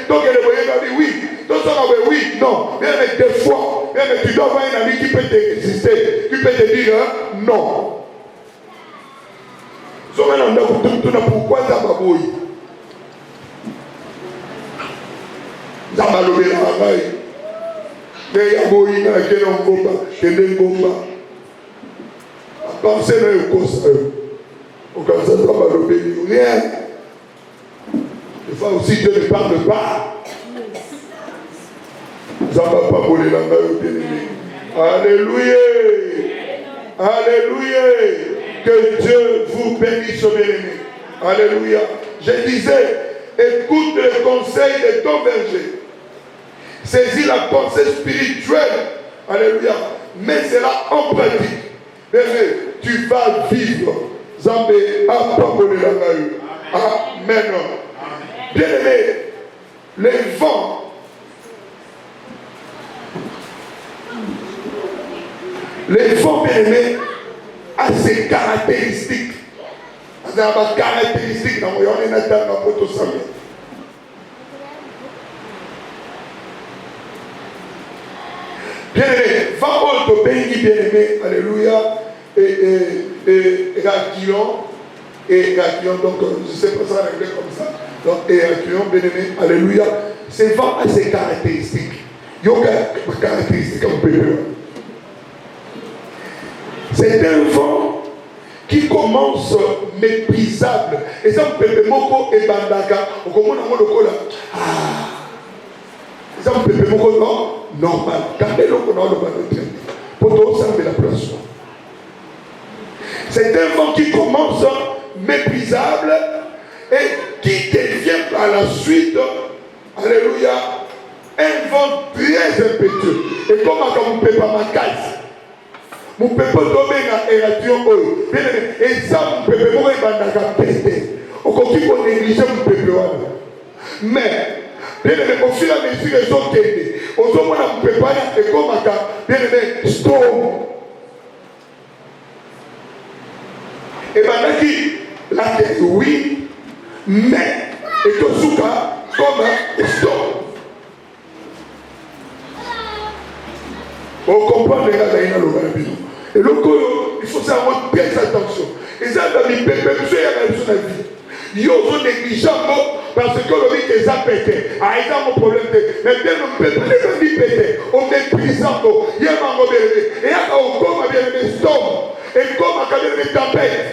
donc elle est oui, donc oui, non. Bien aimé, des fois, bien aimé, tu dois avoir un ami qui peut te résister, qui peut te dire non. Pourquoi ça va bouillir? Ça va lever la raille. Mais il y a bouillir dans laquelle on ne va pas, que ne va pas. Pensez dans le conseil. Au cas ça va lever rien. Des fois aussi Dieu ne parle pas. Ça ne va pas bouillir la raille, bien aimé. Alléluia. Alléluia. Que Dieu vous bénisse, bien-aimés. Alléluia. Je disais, écoute les conseils de ton berger. Saisis la pensée spirituelle. Alléluia. Mets cela en pratique. Bien-aimé, tu vas vivre. Zambé, Amen. Bien-aimé, les vents. Les vents, bien-aimés, a ses caractéristiques. Il y a des caractéristiques dans le poto samedi. Bien-aimé, va au pays bien-aimé, alléluia, et Raquillon, donc je ne sais pas ça en anglais comme ça. Donc, et Raquillon, bien-aimé, alléluia, c'est vent à ses caractéristiques. Il y a des caractéristiques comme peu. C'est un vent qui commence méprisable. Et ça, Pepe Moko et Bandaka, on commence à le cola. Ça, Pepe Moko, non, normal. Gardez le cola, le ballon. Pour tout ça, la place. C'est un vent qui commence méprisable et qui devient par la suite, alléluia, un vent très impétueux. Et comme on ne peut pas ma case. Mon peuple tombe na ération oyo. Bien aimé, et ça mon peuple moko ebandaka pété. Okoki ko négliger mon peuple wana. Mais bien aimé, au fur et à mesure les autres kende, ozomona mon peuple wana ekomaka bien aimé storm. Ebandaki la terre oui, mais ekosuka comme un storm. On comprend les gars d'ailleurs le Bible. Et le il faut savoir très attention. Et ça, dans Yo sont négligeants parce que le mec est pété. Ah, il a mon problème. Mais bien, on ne peut pas les péter. On est puissant. Il y a un mauvais. Et il y a un comme bien les storms. Et comme à bien les tempêtes.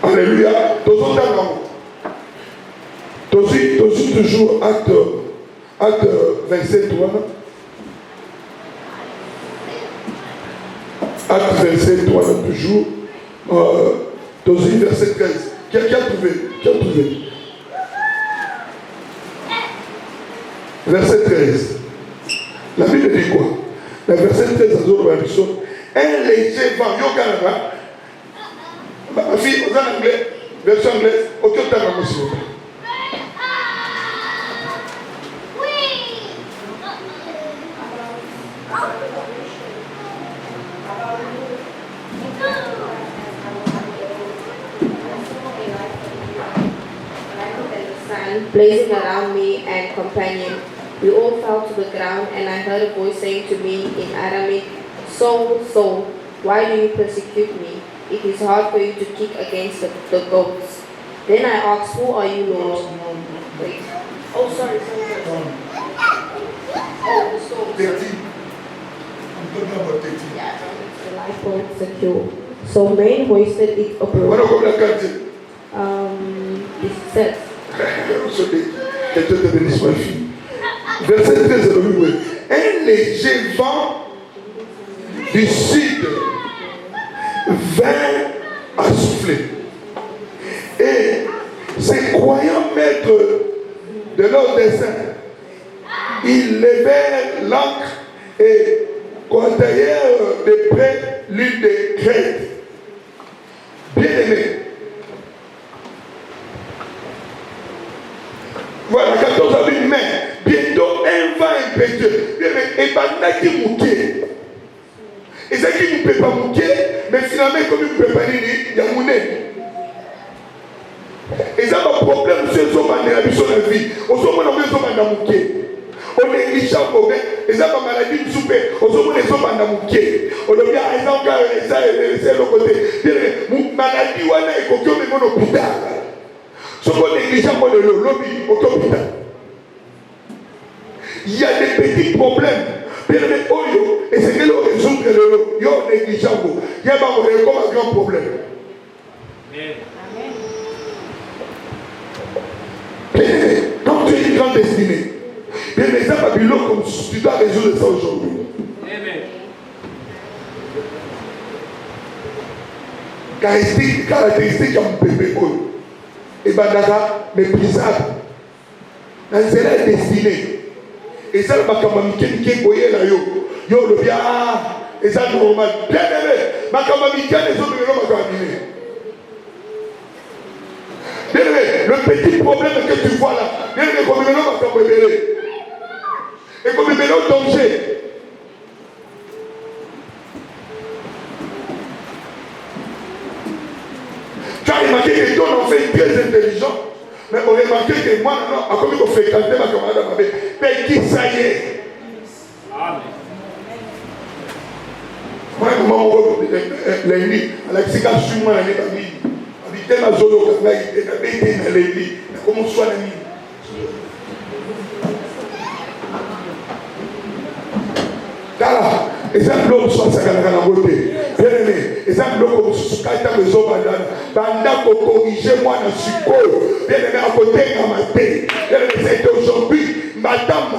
Alléluia. Toujours acte 27, Acte 27, toujours. Verset 13. Qui a trouvé? Verset 13. La Bible dit quoi? Le verset 13, un léger vent. Ma fille, en anglais, version anglaise, aucun temps, monsieur. Blazing around me and companion. We all fell to the ground, and I heard a voice saying to me in Aramaic, Saul, Saul, why do you persecute me? It is hard for you to kick against the goats. Then I asked, who are you, Lord? Wait. Oh, sorry. Oh, the storm. 13. I'm talking about 13. Yeah, the lifeboat secure. So men hoisted it abroad. It says, que Dieu te bénisse, ma fille. Verset 13, un léger vent du sud vint à souffler. Et ces croyants maîtres de leur dessein, ils levèrent l'ancre et contaillèrent de près l'île de Crète. Bien-aimés, voilà, 14 avril, mais bientôt un vent impétueux. Et bandaki mouké. Et c'est qui ne peut pas mouké, mais finalement, comme il ne peut pas dire, il y a mouné. Et ça, le problème, c'est que la vie. On se met dans mouké. On est riche en mauvais. Et ça, la maladie de souper. On se met dans mouké. On le dit, ah, c'est le côté. Maladie, on a écouté, on est au hôpital. Ce qu'on néglige de le lobby au hôpital. Il y a des petits problèmes. Et c'est que l'on résout le lobby. Il y a un négligeant. Il y a un grand problème. Quand tu es une grande destinée, bien les gens Babylone comme tu dois résoudre ça aujourd'hui. Caractéristique comme bébé. Et bandaka méprisable. Dans la destinée. Et ça, le makamamiken qui est goyé là, yo le bien, et ça normal. Bien aimé, makamamiken les autres ne l'ont pas gagné. Bien aimé, le petit problème que tu vois là, bien aimé, comme il l'ont pas gagné. Et comme il l'ont danger. Tu as remarqué que ton enfant est très intelligent, mais on a remarqué que moi, non, à comme il faut fréquenter ma camarade à ma belle, mais qui ça y est? Amen. Moi, je suis lundi, à la psychiatre, je suis moi, l'année famille. Habiter ma zone au Canada, il était dans lundi. Comment soit l'année? Là, exemple l'homme soit ça dans la beauté. Bien aimé, exemple l'homme comme sous kaita maison banda pour corriger moi dans suko. Bien aimé à côté dans ma tête. Bien aimé c'est aujourd'hui madame.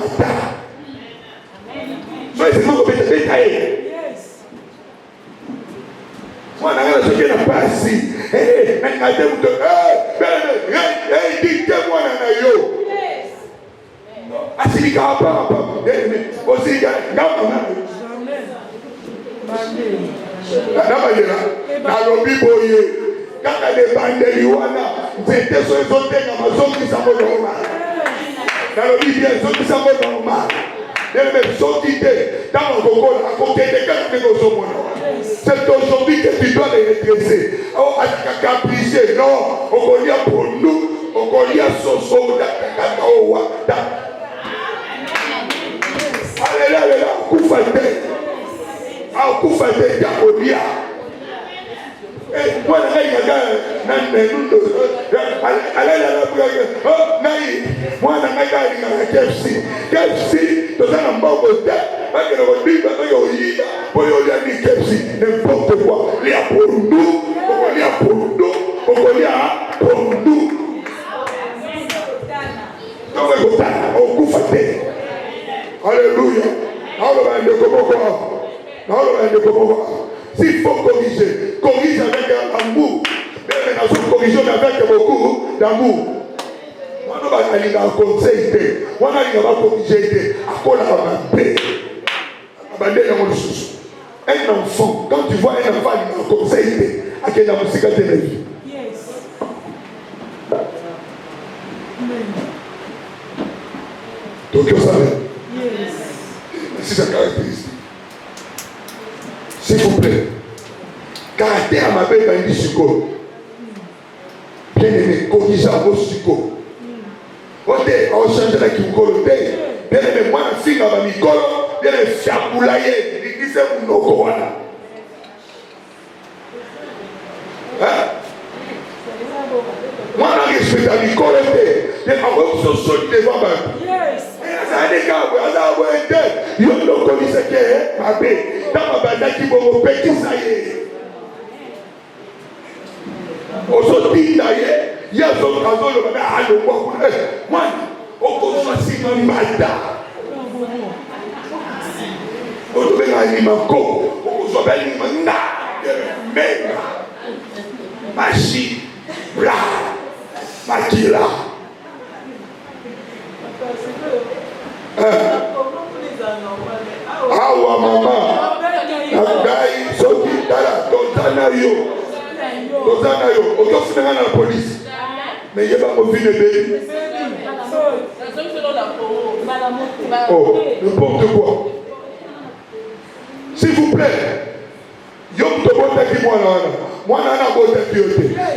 Soyez c'est moi qui vais te détailler. Moi dans ce qui n'a pas assis. Mais madame de dites-moi dans yo. Asili kapa aussi nalobi boye kaka lebandeli wana nzete so ezotenga mazongisa bonoma nalobi bien ezongisa bonoma eleme soki te ntango kokola akokende kaka ndenge ozomona c'est aujourd'hui que tu dois les redresser capricier non okolia pondu okolia soso kaka owa akufa te. Akufa te Diabolia. Eh, moi la yaga na menundo. Ala la buga. Oh, nai. Moi na ngaga ni KFC. KFC tozana mbongo te. Parce que le Bible est pour y KFC n'importe quoi. Il y a pour nous, il y a pour nous, il y a pour nous. Alléluia. S'il faut corriger, corrige avec amour. Mais nous corrigeons avec beaucoup d'amour. On va aller dans le conseil. On va aller dans le corriger. Un enfant, quand tu vois un enfant, il a conseillé à quelle musique de la vie. Donc, vous savez, c'est sa caractéristique. S'il vous plaît, caractère à ma belle bandit suko. Bien aimé, corrigez à vos suko. On change la kikolo. Bien aimé, moi, la fille à ma mikolo, bien aimé, fiapoulaye. C'est mon okoana. Moi, je respecte la Nicole. Je vais vous sortir devant moi. Ça a des cas où il y a un peu de. Il y a un peu de ce dans ma bande qui vont me péter ça y est. Aujourd'hui, il y a un autre raison de me faire le bois. Moi, on peut choisir un mandat. On doit faire un imanko, on doit faire un imanda, mega, machi, bla, makila. Awa mama, nagai soki dala, dozana yo, on doit finir dans la police. Mais il y a pas de bébé. Oh, n'importe quoi. S'il vous plaît,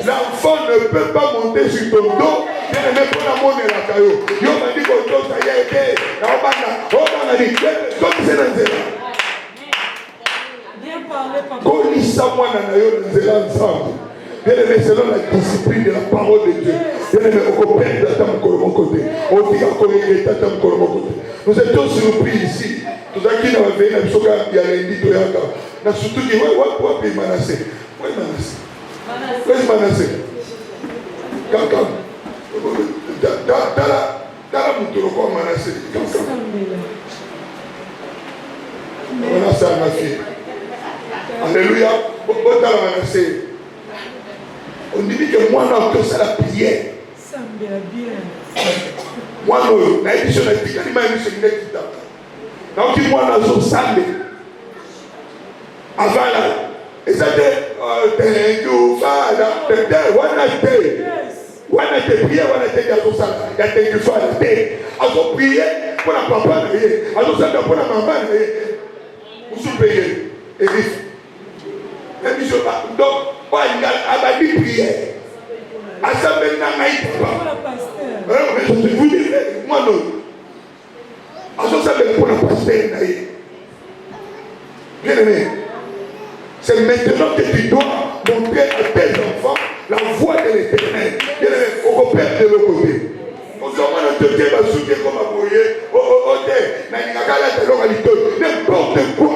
l'enfant ne peut pas monter sur ton dos. Il ne peut pas monter la caillou. Il m'a dit que ça y a été. On a dit que c'est selon la discipline de la parole de Dieu. Nous étions surpris ici. Tout ça qui nous avait dit, il y a lundi, il y a surtout dit, ouais, Manassé. Manassé. Quand Dala Moutoro, Manassé. Manassé, ma fille. Alléluia. Manassé. On dit que moi, non, que c'est la prière. Moi, non, la émission est dit, il m'a émission qui tape. Donc, moi, dans son salle, avant là, et ça dit, thank you, Father, one night prière, one night dans son salle, il y a thank you, Father, alors prier pour la papa, alors ça pour la maman, vous sous-payez, et vif. Donc, il a dit prière. À ça, maintenant, il papa. Vous dites, moi non. Alors ça, pour la pasteur, bien aimé, c'est maintenant que tu dois montrer à tes enfants la voie de l'éternel. Bien aimé, au père de l'autre côté. On se demande de te dire, comme à Boyer, n'importe quoi.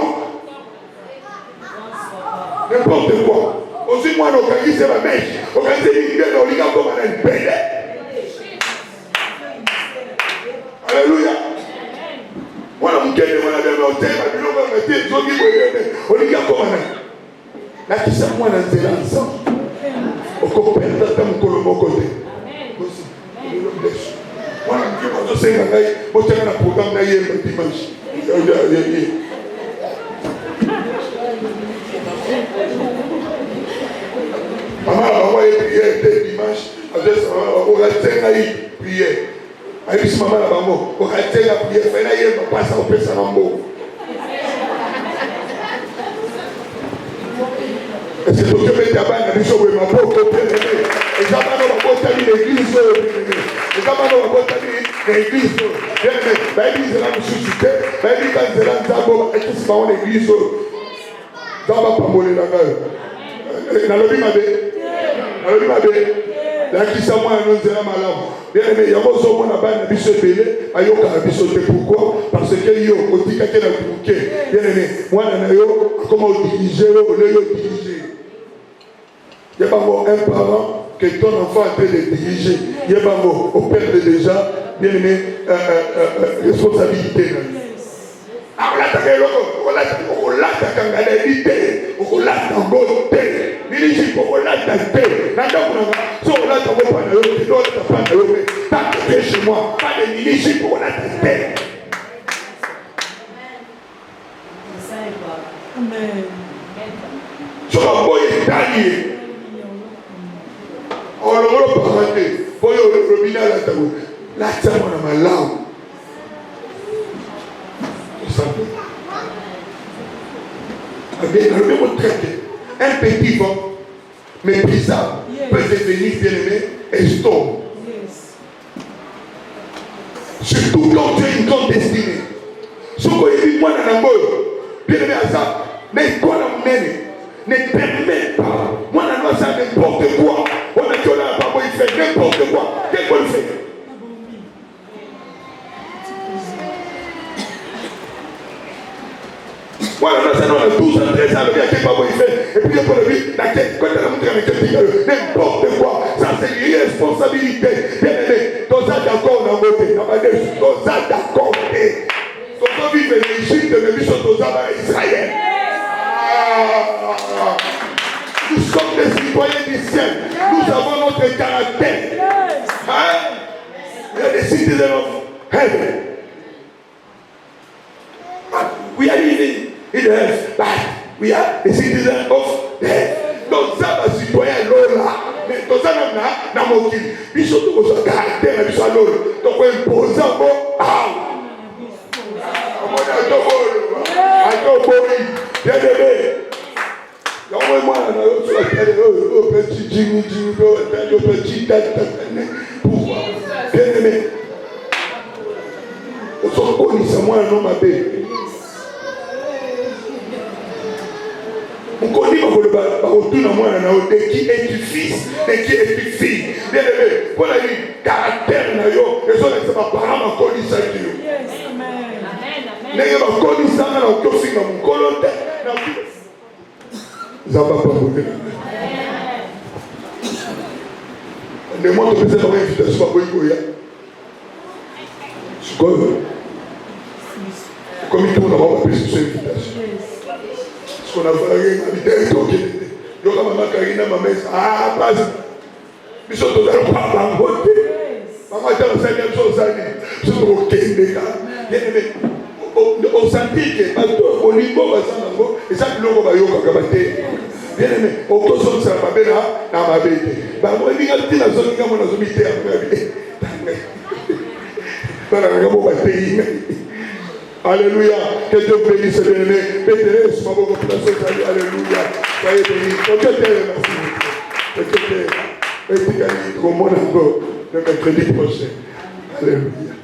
N'importe quoi. Aussi, moi, on c'est ma mèche. On va dire, on va comme un bébé. Alléluia. Moi, je me dis, on va comme un. Là, qui s'est moi dans ces ensemble. On comprend dans mon côté. Moi, je sais que je suis un programme dimanche. Maman a envoyé prière dès dimanche. On va prière. Elle dit maman la maman, on va prière. Elle va passer au père Samambo. Et c'est pour que mes tabacs n'aient pas de ma peau. Et ça va nous apporter l'église. Et ça va nous apporter l'église. L'église est là, suscité. L'église est là, c'est pas l'église. Ça va pas voler la gueule. Dans le vie, ma belle. La qui s'est moi annoncé la malade. Bien aimé, il y a beaucoup de monde à biso belé, ayoka biso te pourquoi? Parce que yo otika ke na bouquet. Bien aimé, moi na yo comment diriger, le diriger. Il y a pas un parent que ton enfant est en train de diriger. Il y a pas au père déjà, bien aimé, responsabilité. On l'a attaqué, on l'a attaqué, on l'a attaqué. Dirige pour la tête. Sur la tête, chez moi. Pas de dirige pour la tête. Amen. Sur la boye d'allier. On le voit pas rater. Pour le robinet à la table. La table, on a ma langue. Un petit vent méprisable peut devenir bien-aimé et storm. Surtout quand tu as une grande destinée. Ce que dit moi dans la bien-aimé à ça, mais toi la mène, ne permet pas. Moi dans ça n'importe quoi. On a dit là, papa il fait n'importe quoi. Qu'est-ce qu'on fait? Voilà, on a 12 ans, 13 ans, le gars qui pas il fait. Et puis, pour le vie, la tête, quand on a montré avec quelqu'un, n'importe quoi, ça c'est une responsabilité. Bien aimé, dans ça d'accord, on a voté. Dans ça d'accord, quand on vit en Égypte, mais puis dans ça, Israël. Nous sommes des citoyens du ciel. Nous avons notre caractère. Il y a des citizens of heaven. We are living in the earth, but we are the citizens of the earth. Donc ça va citoyen là, mais dans ça n'a pas il surtout que ce caractère est sur l'eau. Donc on impose un mot bien aimé. Donc moi pourquoi bien aimé. On se reconnaît ça moi un homme à bébé. On connaît de qui est du fils, de qui est du fille. Bien aimé, pour la vie, caractère, les autres ne sont pas parents, on connaît ça. Les gens connaissent ça, on connaît ça, on connaît ça. Les mois de président ont une invitation à Boïkoya. Je connais. Comme il tourne, on va appeler sur cette invitation. On a fait un peu de maman Karina, maman, ah, pas. Nous sommes tous dans le parlement. Maman, tu as la cinquième chose année. Nous sommes au Kenya. Au Santique, au niveau, et ça, nous avons eu bien aimé, au cours de ça, ma belle, dans ma bête. Moi, je vais dire la zone qui a mon azomité Alléluia. Que Dieu bénisse les bien-aimés. Bénissez ce moment pour la société. Alléluia. Soyez bénis. Que Dieu te remercie. Que Dieu te remercie. Au monde encore, le mercredi prochain. Alléluia.